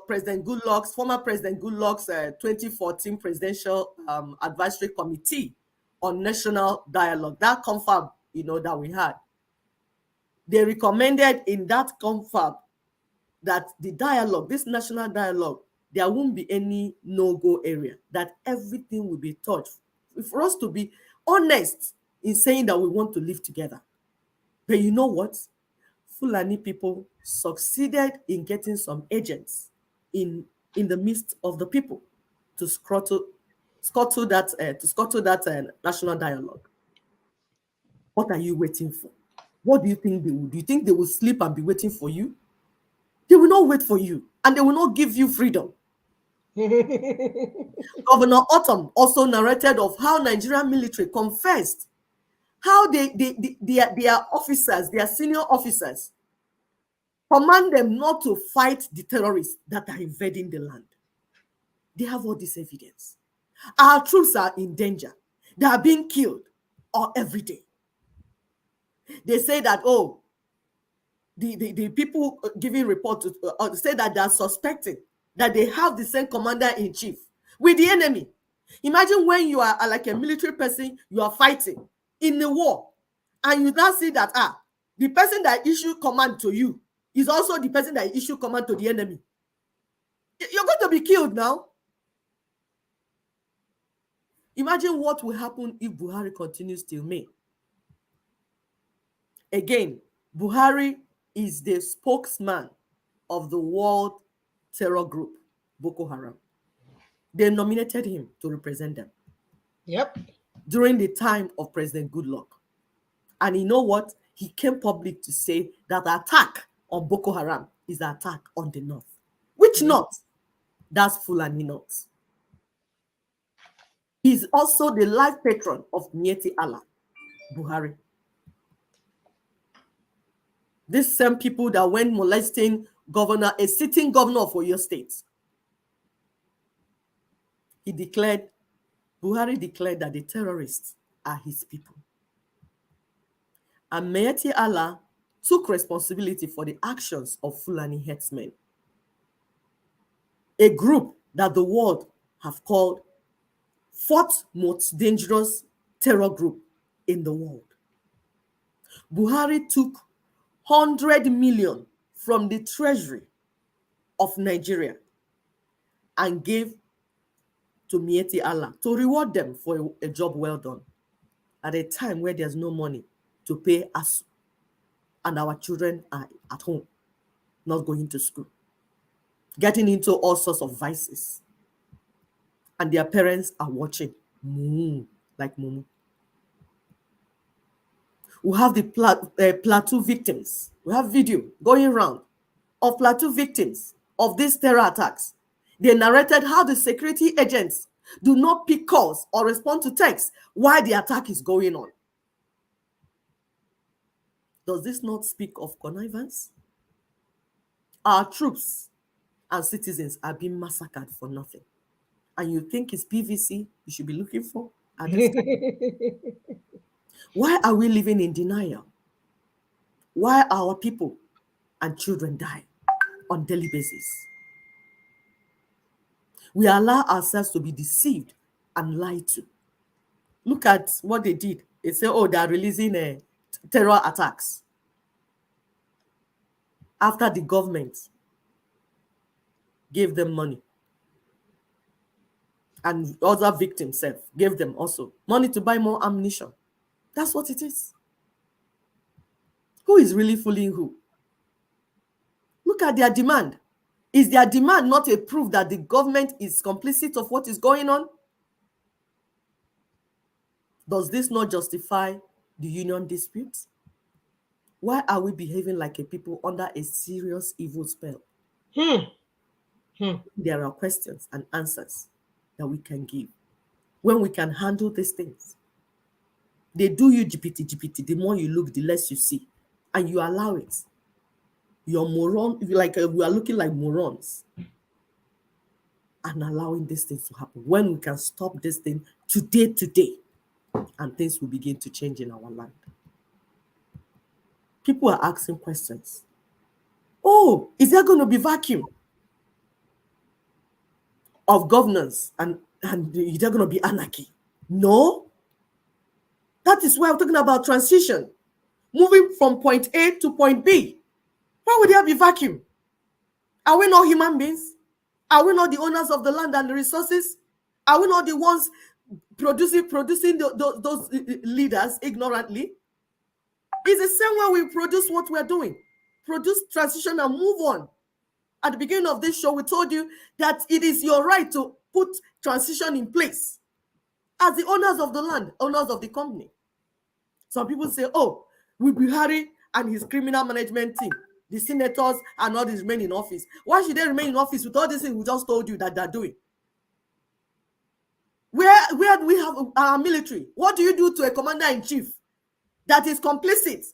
B: President Goodluck's, former President Goodluck's 2014 Presidential Advisory Committee on National Dialogue. That confab, that we had. They recommended in that confab that the dialogue, this national dialogue, there won't be any no-go area, that everything will be touched. For us to be honest in saying that we want to live together. But you know what? Fulani people succeeded in getting some agents in the midst of the people to scuttle that national dialogue. What are you waiting for? What do you think they will do? Do you think they will sleep and be waiting for you? They will not wait for you, and they will not give you freedom. Governor Autumn also narrated of how Nigerian military confessed how their officers, their senior officers, command them not to fight the terrorists that are invading the land. They have all this evidence. Our troops are in danger. They are being killed every day. They say that, the people giving report say that they are suspecting that they have the same commander-in-chief with the enemy. Imagine when you are like a military person, you are fighting in a war, and you now see that the person that issued command to you is also the person that issued command to the enemy. You're going to be killed now. Imagine what will happen if Buhari continues till May. Again, Buhari is the spokesman of the world terror group, Boko Haram. They nominated him to represent them.
A: Yep.
B: During the time of President Goodluck. And you know what? He came public to say that the attack on Boko Haram is the attack on the North. Which North? That's Fulani not. He's also the life patron of Mieti Allah, Buhari. These same people that went molesting governor, a sitting governor for your state. Buhari declared that the terrorists are his people. And Mieti Allah took responsibility for the actions of Fulani headsmen, a group that the world have called fourth most dangerous terror group in the world. Buhari took 100 million from the treasury of Nigeria and gave to Mieti Allah to reward them for a job well done at a time where there's no money to pay us and our children are at home, not going to school, getting into all sorts of vices, and their parents are watching like Mumu. We have the Plateau victims. We have video going around of Plateau victims of these terror attacks. They narrated how the security agents do not pick calls or respond to texts while the attack is going on. Does this not speak of connivance? Our troops and citizens are being massacred for nothing. And you think it's PVC you should be looking for at this time? Why are we living in denial? Why our people and children die on daily basis? We allow ourselves to be deceived and lied to. Look at what they did. They say, oh, they are releasing terror attacks. After the government gave them money. And other victims gave them also money to buy more ammunition. That's what it is. Who is really fooling who? Look at their demand. Is their demand not a proof that the government is complicit of what is going on? Does this not justify the union disputes? Why are we behaving like a people under a serious evil spell? There are questions and answers that we can give when we can handle these things. They do you GPT. The more you look, the less you see. And you allow it. You're moron, like we are looking like morons. And allowing these things to happen. When we can stop this thing today, and things will begin to change in our land. People are asking questions. Oh, is there going to be vacuum of governance and is there going to be anarchy? No. That is why I'm talking about transition. Moving from point A to point B. Why would there be vacuum? Are we not human beings? Are we not the owners of the land and the resources? Are we not the ones producing those leaders ignorantly? It's the same way we produce what we're doing. Produce transition and move on. At the beginning of this show, we told you that it is your right to put transition in place as the owners of the land, owners of the company. Some people say, oh, will Buhari and his criminal management team, the senators and all these remain in office. Why should they remain in office with all these things we just told you that they're doing? Where do we have our military? What do you do to a commander-in-chief that is complicit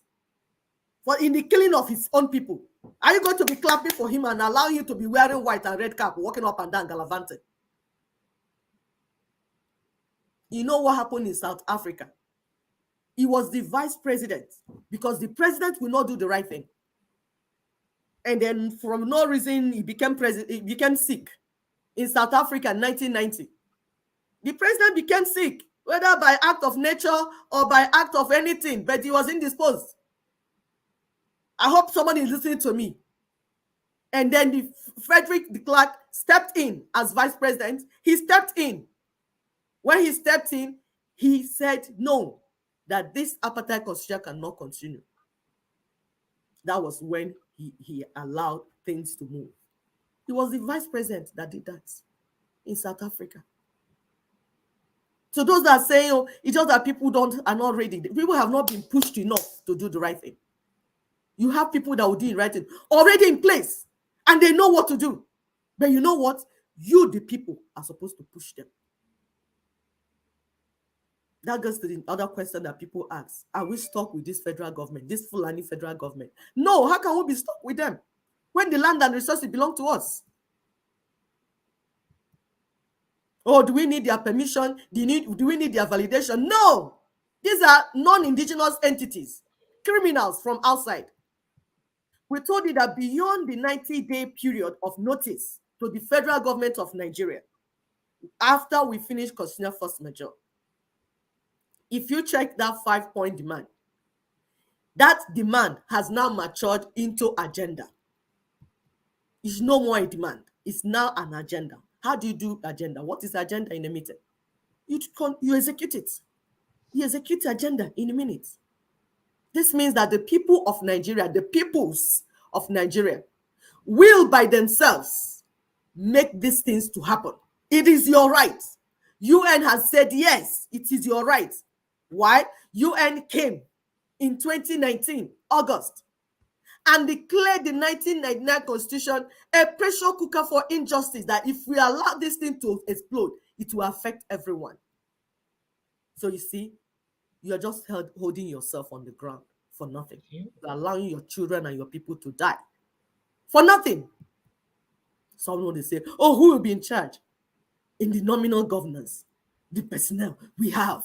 B: in the killing of his own people? Are you going to be clapping for him and allowing him to be wearing white and red cap, walking up and down gallivanting? You know what happened in South Africa? He was the vice president because the president will not do the right thing. And then from no reason, he became president. He became sick in South Africa in 1990. The president became sick, whether by act of nature or by act of anything, but he was indisposed. I hope somebody is listening to me. And then Frederick de Klerk stepped in as vice president. He stepped in. When he stepped in, he said no, that this apartheid constitution cannot continue. That was when he allowed things to move. He was the vice president that did that in South Africa. So those that are saying, oh, it's just that people are not ready. People have not been pushed enough to do the right thing. You have people that will do the right thing already in place, and they know what to do. But you know what? You, the people, are supposed to push them. That goes to the other question that people ask. Are we stuck with this federal government, this Fulani federal government? No, how can we be stuck with them when the land and resources belong to us? Or do we need their permission? Do we need their validation? No. These are non-indigenous entities, criminals from outside. We told you that beyond the 90-day period of notice to the federal government of Nigeria, after we finish constitutional force majeure, if you check that 5-point demand, that demand has now matured into agenda. It's no more a demand. It's now an agenda. How do you do agenda? What is agenda in a meeting? You execute it. You execute agenda in a minute. This means that the people of Nigeria, the peoples of Nigeria, will by themselves make these things to happen. It is your right. UN has said yes, it is your right. Why? UN came in 2019, August, and declared the 1999 Constitution a pressure cooker for injustice, that if we allow this thing to explode, it will affect everyone. So you see, you're just holding yourself on the ground for nothing. You're allowing your children and your people to die for nothing. Someone will say, oh, who will be in charge? In the nominal governance, the personnel we have.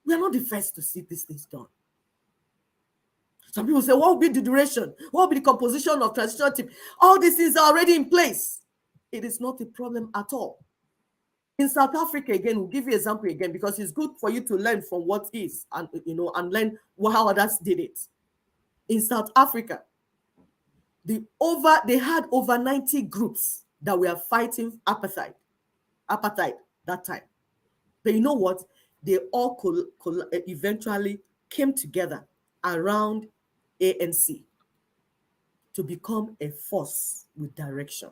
B: We are not the first to see these things done. Some people say, what will be the duration? What will be the composition of transitional team? All these things are already in place. It is not a problem at all. In South Africa, again, we'll give you an example again, because it's good for you to learn from what is, and and learn how others did it. In South Africa, they had over 90 groups that were fighting apartheid that time. But you know what? They all eventually came together around ANC to become a force with direction.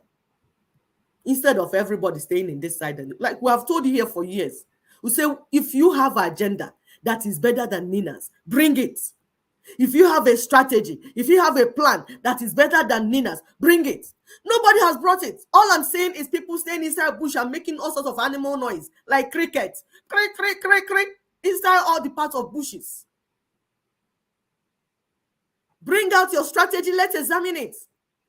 B: Instead of everybody staying in this side, and like we have told you here for years, we say, if you have an agenda that is better than NINAS, bring it. If you have a strategy, if you have a plan that is better than NINAS, bring it. Nobody has brought it. All I'm saying is people staying inside bush and making all sorts of animal noise, like cricket, crick, crick, crick, crick, inside all the parts of bushes. Bring out your strategy. Let's examine it.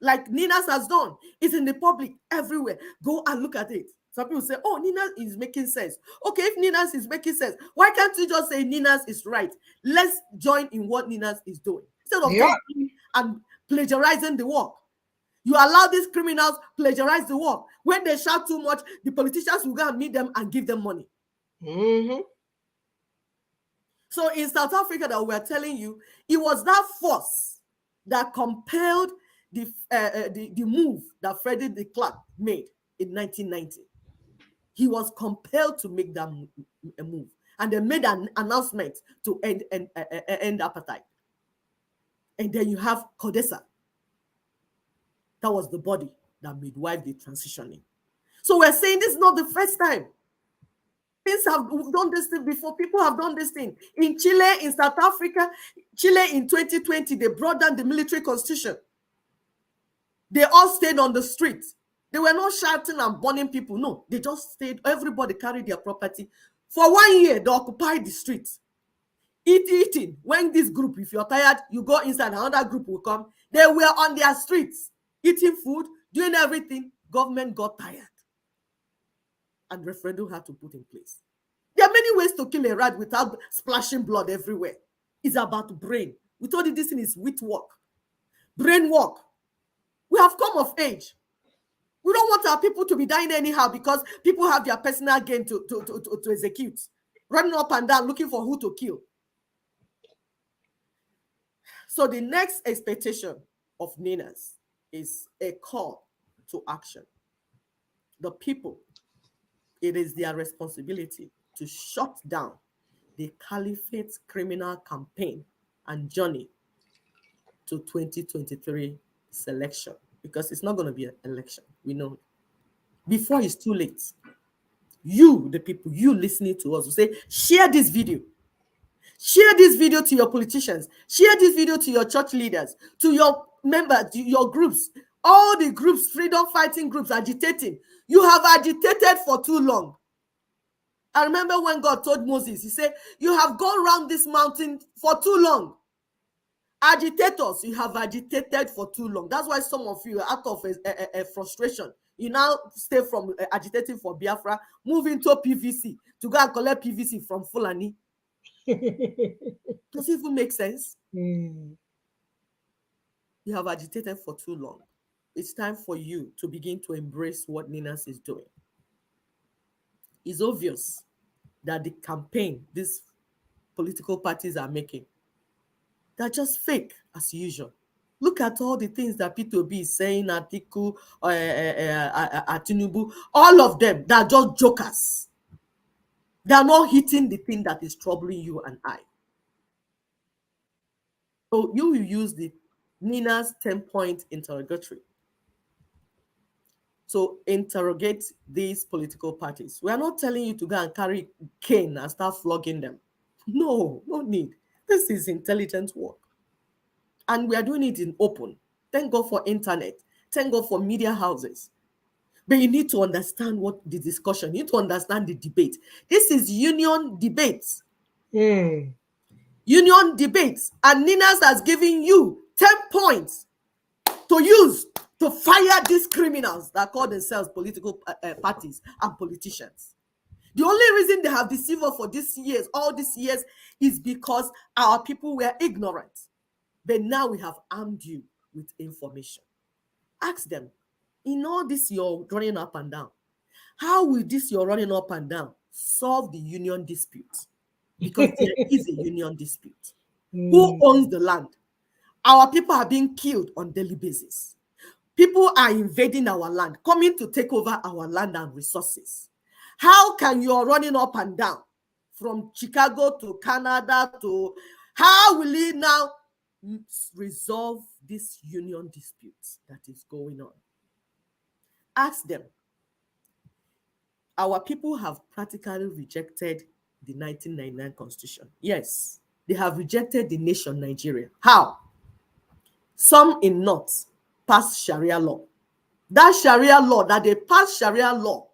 B: Like NINAS has done. It's in the public everywhere. Go and look at it. Some people say, oh, NINAS is making sense. Okay, if NINAS is making sense, why can't you just say NINAS is right? Let's join in what NINAS is doing. Instead of going and plagiarizing the work. You allow these criminals plagiarize the work. When they shout too much, the politicians will go and meet them and give them money. So in South Africa, that we're telling you, it was that force that compelled the move that Freddie de Klerk made in 1990. He was compelled to make that move, and they made an announcement to end apartheid. And then you have CODESA. That was the body that midwifed the transitioning. So we're saying this is not the first time. Things have done this thing before. People have done this thing. In Chile, in South Africa, Chile in 2020, they brought down the military constitution. They all stayed on the street. They were not shouting and burning people. No, they just stayed. Everybody carried their property. For 1 year, they occupied the street. Eating. When this group, if you're tired, you go inside, another group will come. They were on their streets, eating food, doing everything. Government got tired. And referendum had to put in place. There are many ways to kill a rat without splashing blood everywhere. It's about brain. We told you this thing is wit work. Brain work. We have come of age. We don't want our people to be dying anyhow because people have their personal gain to execute. Running up and down looking for who to kill. So the next expectation of NINAS is a call to action. The people, it is their responsibility to shut down the caliphate criminal campaign and journey to 2023 selection, because it's not going to be an election. We know it. Before it's too late. You, the people, you listening to us, will say, share this video. Share this video to your politicians. Share this video to your church leaders, to your members, to your groups. All the groups, freedom fighting groups, agitating. You have agitated for too long. I remember when God told Moses, he said, you have gone around this mountain for too long. Agitators, you have agitated for too long. That's why some of you, out of a frustration, you now stay from agitating for Biafra, move into PVC to go and collect PVC from Fulani. Does it even make sense? You have agitated for too long. It's time for you to begin to embrace what NINAS is doing. It's obvious that the campaign these political parties are making, they're just fake as usual. Look at all the things that P2B is saying, Atiku, Tinubu, all of them, they're just jokers. They're not hitting the thing that is troubling you and I. So you will use the NINAS 10-point interrogatory to interrogate these political parties. We are not telling you to go and carry cane and start flogging them. No, no need. This is intelligent work. And we are doing it in open. Thank God for internet. Thank God for media houses. But you need to understand what the discussion, you need to understand the debate. This is union debates. Union debates. And NINAS has given you 10 points to use to fire these criminals that call themselves political parties and politicians. The only reason they have deceived us for these years, all these years, is because our people were ignorant. But now we have armed you with information. Ask them, in all this you're running up and down, how will this you're running up and down solve the union dispute? Because there is a union dispute. Who owns the land? Our people are being killed on a daily basis. People are invading our land, coming to take over our land and resources. How can you running up and down from Chicago to Canada to, how will it now resolve this union dispute that is going on? Ask them. Our people have practically rejected the 1999 Constitution. Yes, they have rejected the nation Nigeria. How? Some in North passed Sharia law. That Sharia law, that they passed Sharia law,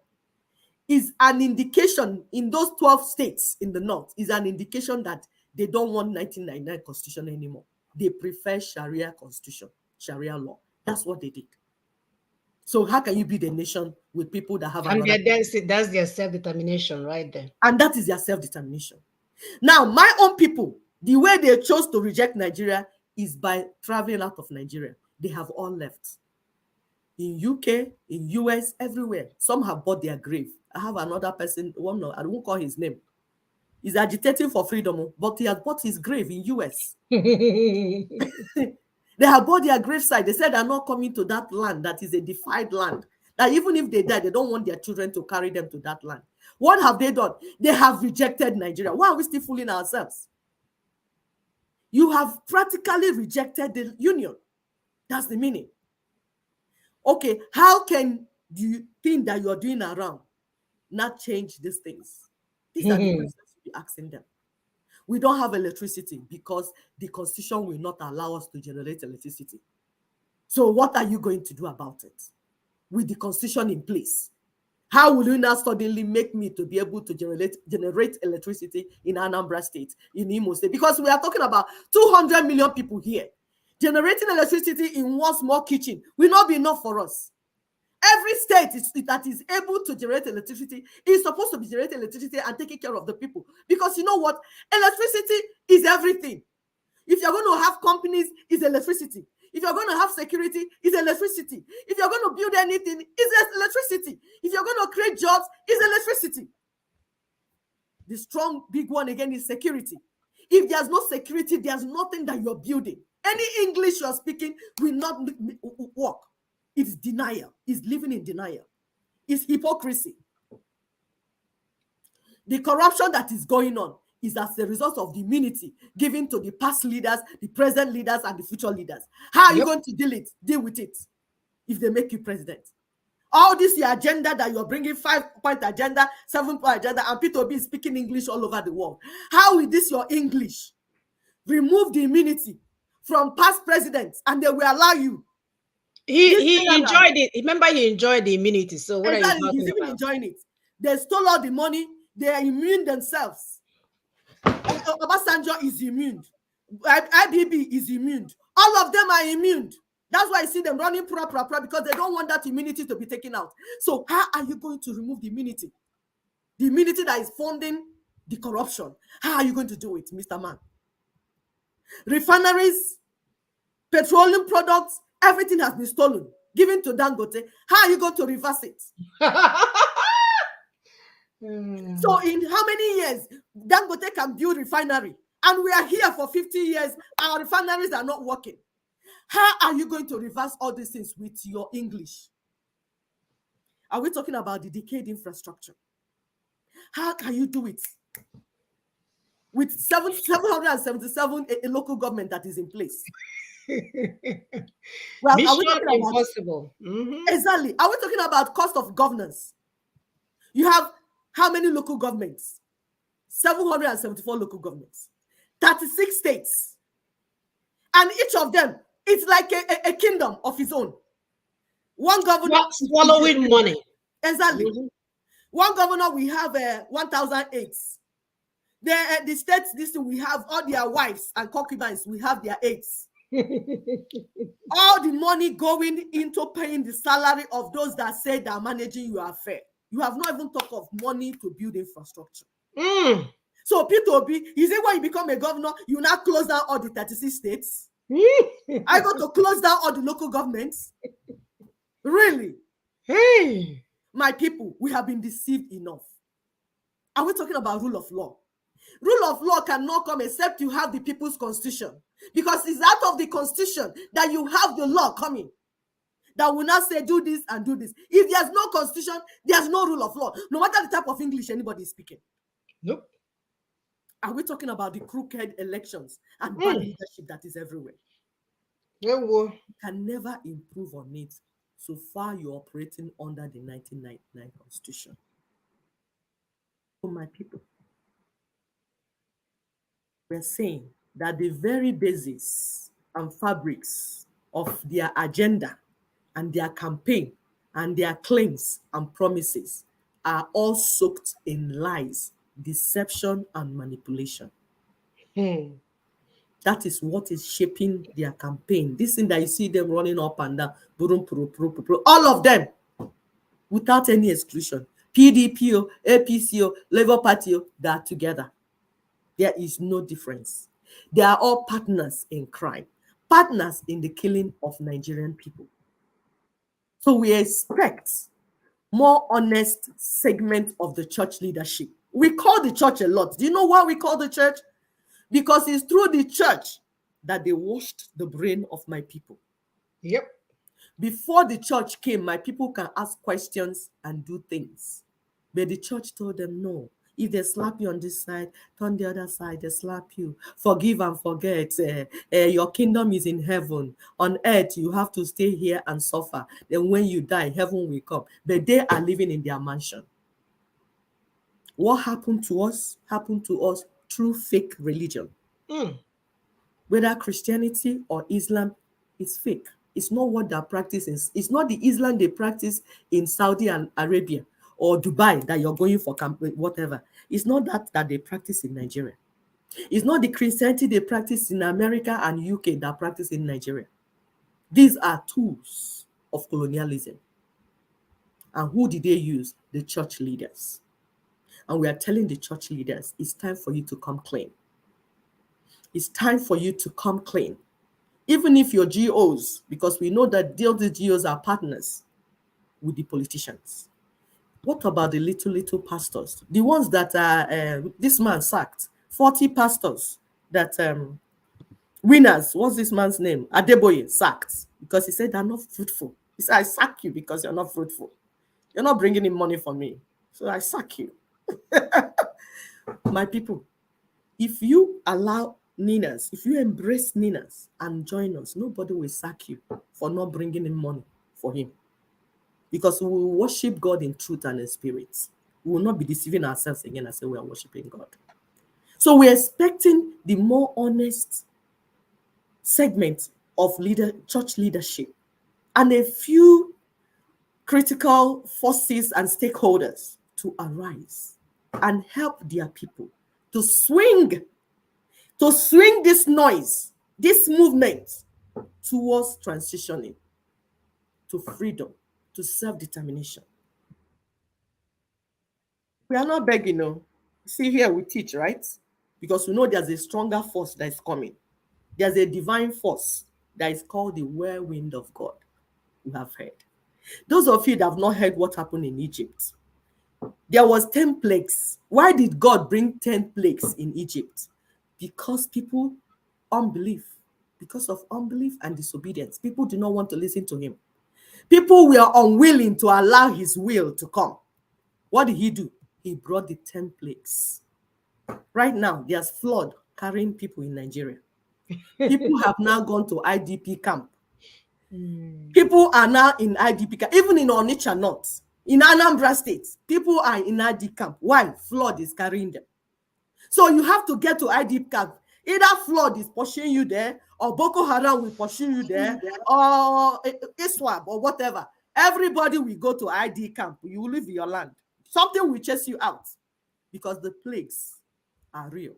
B: is an indication in those 12 states in the North, is an indication that they don't want 1999 Constitution anymore. They prefer Sharia Constitution, Sharia law. That's what they did. So how can you be the nation with people that have
A: and that's their self-determination right there.
B: And that is their self-determination. Now, my own people, the way they chose to reject Nigeria is by traveling out of Nigeria. They have all left. In UK, in US, everywhere. Some have bought their grave. I have another person, I won't call his name. He's agitating for freedom, but he has bought his grave in US. They have bought their gravesite. They said they're not coming to that land that is a defied land. That even if they die, they don't want their children to carry them to that land. What have they done? They have rejected Nigeria. Why are we still fooling ourselves? You have practically rejected the union. That's the meaning. Okay, how can you think that you're doing around not change these things? These are the questions you'll be asking them. We don't have electricity because the Constitution will not allow us to generate electricity. So what are you going to do about it with the Constitution in place? How will you now suddenly make me to be able to generate electricity in Anambra State, in Imo State? Because we are talking about 200 million people here. Generating electricity in one small kitchen will not be enough for us. Every state that is able to generate electricity is supposed to be generating electricity and taking care of the people. Because you know what? Electricity is everything. If you're going to have companies, it's electricity. If you're going to have security, it's electricity. If you're going to build anything, it's electricity. If you're going to create jobs, it's electricity. The strong, big one again is security. If there's no security, there's nothing that you're building. Any English you're speaking will not work. It's denial. It's living in denial. It's hypocrisy. The corruption that is going on is as a result of the immunity given to the past leaders, the present leaders, and the future leaders. How are you going to deal with it if they make you president? All this your agenda that you're bringing, 5-point agenda, 7-point agenda, and P2B is speaking English all over the world. How is this your English? Remove the immunity from past presidents and they will allow you.
A: He enjoyed it. Remember, he enjoyed the immunity. So what are you
B: Exactly, he's
A: talking
B: even
A: about?
B: enjoying it. They stole all the money. They are immune themselves. Obasanjo is immune. IBB is immune. All of them are immune. That's why I see them running because they don't want that immunity to be taken out. So how are you going to remove the immunity? The immunity that is funding the corruption. How are you going to do it, Mr. Man? Refineries, petroleum products, everything has been stolen, given to Dangote. How are you going to reverse it? So in how many years Dangote can build refinery? And we are here for 50 years, our refineries are not working. How are you going to reverse all these things with your English? Are we talking about the decayed infrastructure? How can you do it with 777 a local government that is in place? Well, are we
A: Mission
B: talking
A: impossible.
B: about exactly? Are we talking about cost of governance? You have how many local governments? 774 local governments, 36 states, and each of them, it's like a kingdom of its own. One governor
A: Swallowing money.
B: Exactly. One governor, we have 1,008. The states, this we have all their wives and concubines, we have their aides. All the money going into paying the salary of those that say they are managing your affair. You have not even talked of money to build infrastructure. So P2B, is it when you become a governor, you now close down all the 36 states? I got to close down all the local governments? Really?
A: Hey.
B: My people, we have been deceived enough. Are we talking about rule of law? Rule of law cannot come except you have the people's constitution, because it's out of the constitution that you have the law coming that will not say do this and do this. If there's no constitution, there's no rule of law, no matter the type of English anybody is speaking.
A: Nope.
B: Are we talking about the crooked elections and bad leadership that is everywhere?
A: You
B: can never improve on it so far you're operating under the 1999 Constitution. So my people, we're saying that the very basis and fabrics of their agenda and their campaign and their claims and promises are all soaked in lies, deception, and manipulation. That is what is shaping their campaign. This thing that you see them running up and down, all of them, without any exclusion. PDP, APC, Labour Party, they are together. There is no difference. They are all partners in crime, partners in the killing of Nigerian people. So we expect more honest segment of the church leadership. We call the church a lot. Do you know why we call the church? Because it's through the church that they washed the brain of my people.
A: Yep.
B: Before the church came, my people can ask questions and do things. But the church told them, no. If they slap you on this side, turn the other side, they slap you. Forgive and forget. Your kingdom is in heaven. On earth, you have to stay here and suffer. Then when you die, heaven will come. But they are living in their mansion. What happened to us through fake religion. Whether Christianity or Islam, it's fake. It's not what they're practicing. It's not the Islam they practice in Saudi Arabia or Dubai that you're going for whatever. It's not that they practice in Nigeria. It's not the Christianity they practice in America and UK that practice in Nigeria. These are tools of colonialism. And who did they use? The church leaders. And we are telling the church leaders, it's time for you to come clean. It's time for you to come clean. Even if you're GOs, because we know that the GOs are partners with the politicians. What about the little pastors? The ones that this man sacked, 40 pastors that winners, what's this man's name? Adeboye sacked because he said they're not fruitful. He said, I sack you because you're not fruitful. You're not bringing in money for me. So I sack you. My people, if you allow NINAS, if you embrace NINAS and join us, nobody will sack you for not bringing in money for him. Because we will worship God in truth and in spirit. We will not be deceiving ourselves again and say we are worshiping God. So we're expecting the more honest segment of church leadership and a few critical forces and stakeholders to arise and help their people to swing this noise, this movement towards transitioning to freedom, to self-determination. We are not begging, no. See, here we teach, right? Because we know there's a stronger force that is coming. There's a divine force that is called the whirlwind of God. We have heard. Those of you that have not heard what happened in Egypt, there was 10 plagues. Why did God bring 10 plagues in Egypt? Because people, unbelief, because of unbelief and disobedience. People do not want to listen to him. People were unwilling to allow his will to come. What did he do? He brought the 10 plagues. Right now, there's flood carrying people in Nigeria. People have now gone to IDP camp. People are now in IDP camp, even in Onitsha North, in Anambra State. People are in IDP camp. Why? Flood is carrying them. So you have to get to IDP camp. Either flood is pushing you there, or Boko Haram will pursue you there, or Islam, or whatever. Everybody will go to ID camp. You will leave your land. Something will chase you out because the plagues are real.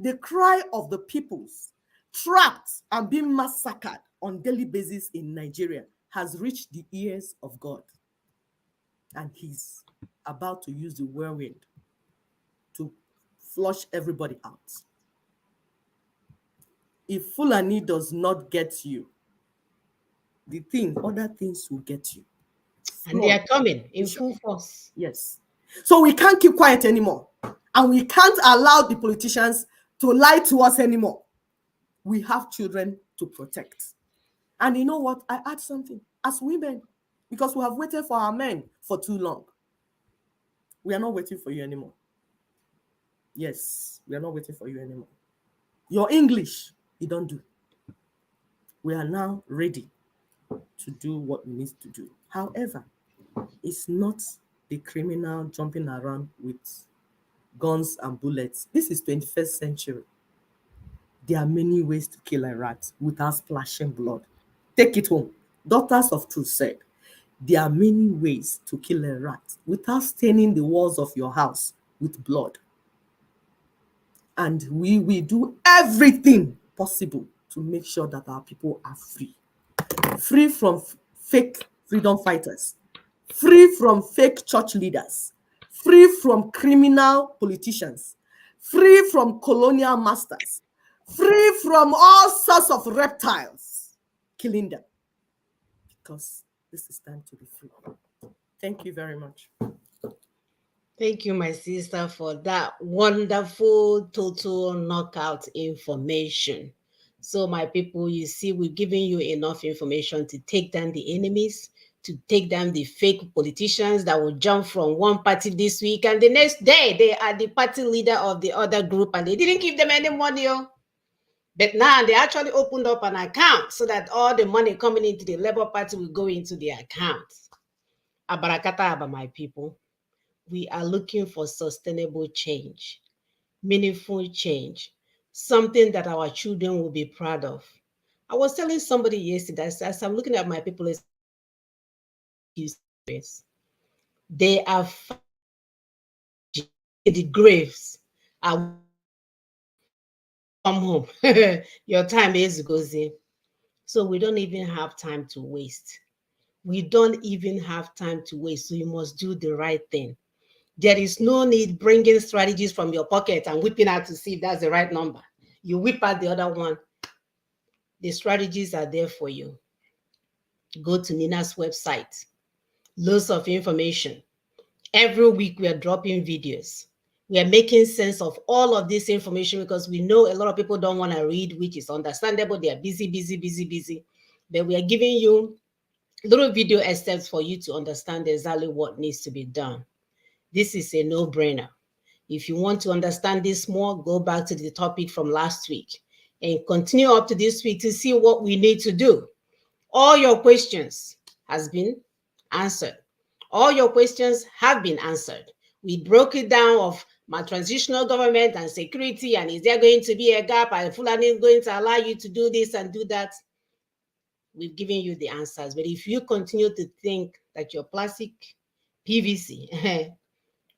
B: The cry of the peoples trapped and being massacred on daily basis in Nigeria has reached the ears of God. And he's about to use the whirlwind to flush everybody out. If Fulani does not get you, other things will get you.
A: And they are coming in full force.
B: Yes. So we can't keep quiet anymore. And we can't allow the politicians to lie to us anymore. We have children to protect. And you know what? I add something. As women, because we have waited for our men for too long, we are not waiting for you anymore. Yes, we are not waiting for you anymore. Your English, you don't do. We are now ready to do what we need to do. However, it's not the criminal jumping around with guns and bullets. This is 21st century. There are many ways to kill a rat without splashing blood. Take it home. Daughters of Truth said, there are many ways to kill a rat without staining the walls of your house with blood. And we will do everything possible to make sure that our people are free. Free from fake freedom fighters, free from fake church leaders, free from criminal politicians, free from colonial masters, free from all sorts of reptiles, killing them. Because this is time to be free. Thank you very much.
A: Thank you, my sister, for that wonderful total knockout information. So, my people, you see, we've given you enough information to take down the enemies, to take down the fake politicians that will jump from one party this week, and the next day they are the party leader of the other group, and they didn't give them any money. But now they actually opened up an account so that all the money coming into the Labour Party will go into the account. Abarakata aba, my people. We are looking for sustainable change, meaningful change, something that our children will be proud of. I was telling somebody yesterday, as I'm looking at my people, they are in the graves. I come home. Your time is goes. So we don't even have time to waste. We don't even have time to waste. So you must do the right thing. There is no need bringing strategies from your pocket and whipping out to see if that's the right number. You whip out the other one. The strategies are there for you. Go to NINAS website. Loads of information. Every week we are dropping videos. We are making sense of all of this information because we know a lot of people don't want to read, which is understandable. They are busy. But we are giving you little video excerpts for you to understand exactly what needs to be done. This is a no-brainer. If you want to understand this more, go back to the topic from last week and continue up to this week to see what we need to do. All your questions has been answered. All your questions have been answered. We broke it down of my transitional government and security, and is there going to be a gap, and Fulani is going to allow you to do this and do that? we've given you the answers. But if you continue to think that your plastic PVC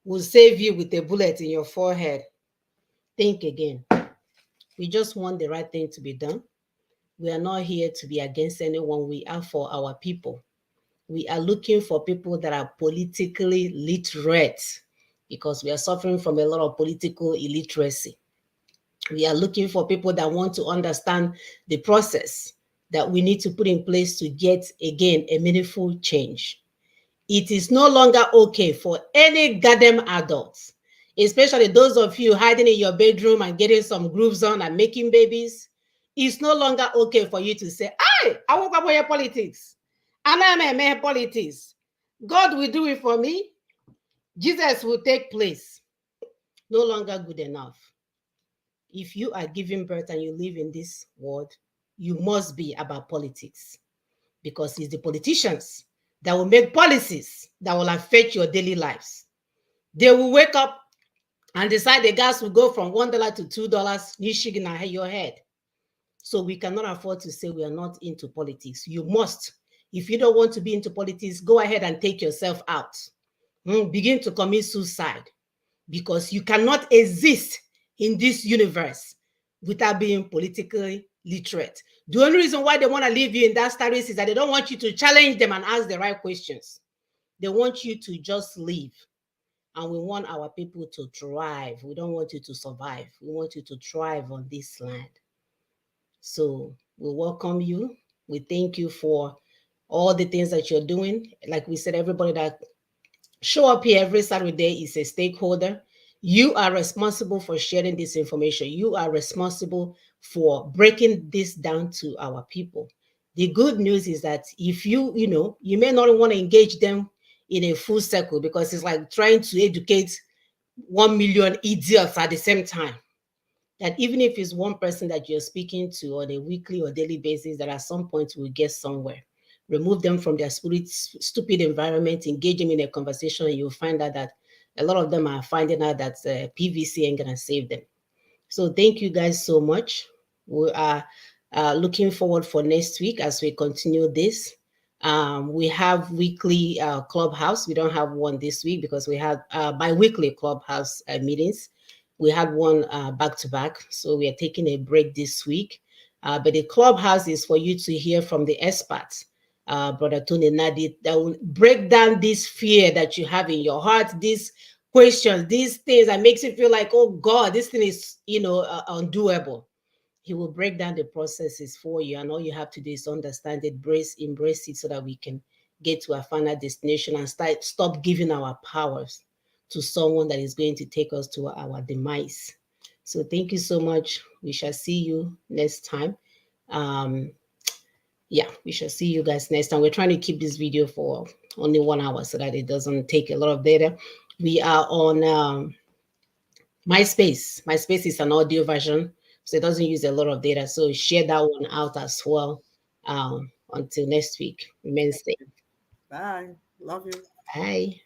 A: will save you with a bullet in your forehead, think again. We just want the right thing to be done. We are not here to be against anyone. We are for our people. We are looking for people that are politically literate, because we are suffering from a lot of political illiteracy. We are looking for people that want to understand the process that we need to put in place to get, again, a meaningful change. It is no longer okay for any goddamn adults, especially those of you hiding in your bedroom and getting some grooves on and making babies. It's no longer okay for you to say, I won't go your politics. And I'm a politics. God will do it for me. Jesus will take place. No longer good enough. If you are giving birth and you live in this world, you must be about politics, because it's the politicians that will make policies that will affect your daily lives. They will wake up and decide the gas will go from $1 to $2. You shaking your head. So we cannot afford to say we are not into politics. You must. If you don't want to be into politics, go ahead and take yourself out. Begin to commit suicide, because you cannot exist in this universe without being politically literate. The only reason why they want to leave you in that status is that they don't want you to challenge them and ask the right questions. They want you to just live. And we want our people to thrive. We don't want you to survive. We want you to thrive on this land. So we welcome you. We thank you for all the things that you're doing. Like we said, everybody that show up here every Saturday is a stakeholder. You are responsible for sharing this information. You are responsible for breaking this down to our people. The good news is that if you may not want to engage them in a full circle, because it's like trying to educate 1 million idiots at the same time. That even if it's one person that you're speaking to on a weekly or daily basis, that at some point will get somewhere. Remove them from their stupid environment, engage them in a conversation, and you'll find out that a lot of them are finding out that PVC ain't gonna save them. So thank you guys so much. We are looking forward for next week as we continue this. We have weekly clubhouse. We don't have one this week because we had bi-weekly clubhouse meetings. We had one back to back, so we are taking a break this week. But the clubhouse is for you to hear from the experts. Brother Tony Nadi, that will break down this fear that you have in your heart, these questions, these things that makes you feel like, oh God, this thing is, undoable. He will break down the processes for you, and all you have to do is understand it, embrace it, so that we can get to our final destination and stop giving our powers to someone that is going to take us to our demise. So thank you so much. We shall see you next time. We shall see you guys next time. We're trying to keep this video for only 1 hour so that it doesn't take a lot of data. We are on MySpace. MySpace is an audio version, so it doesn't use a lot of data. So share that one out as well. Until next week, remain safe.
B: Bye. Love you.
A: Bye.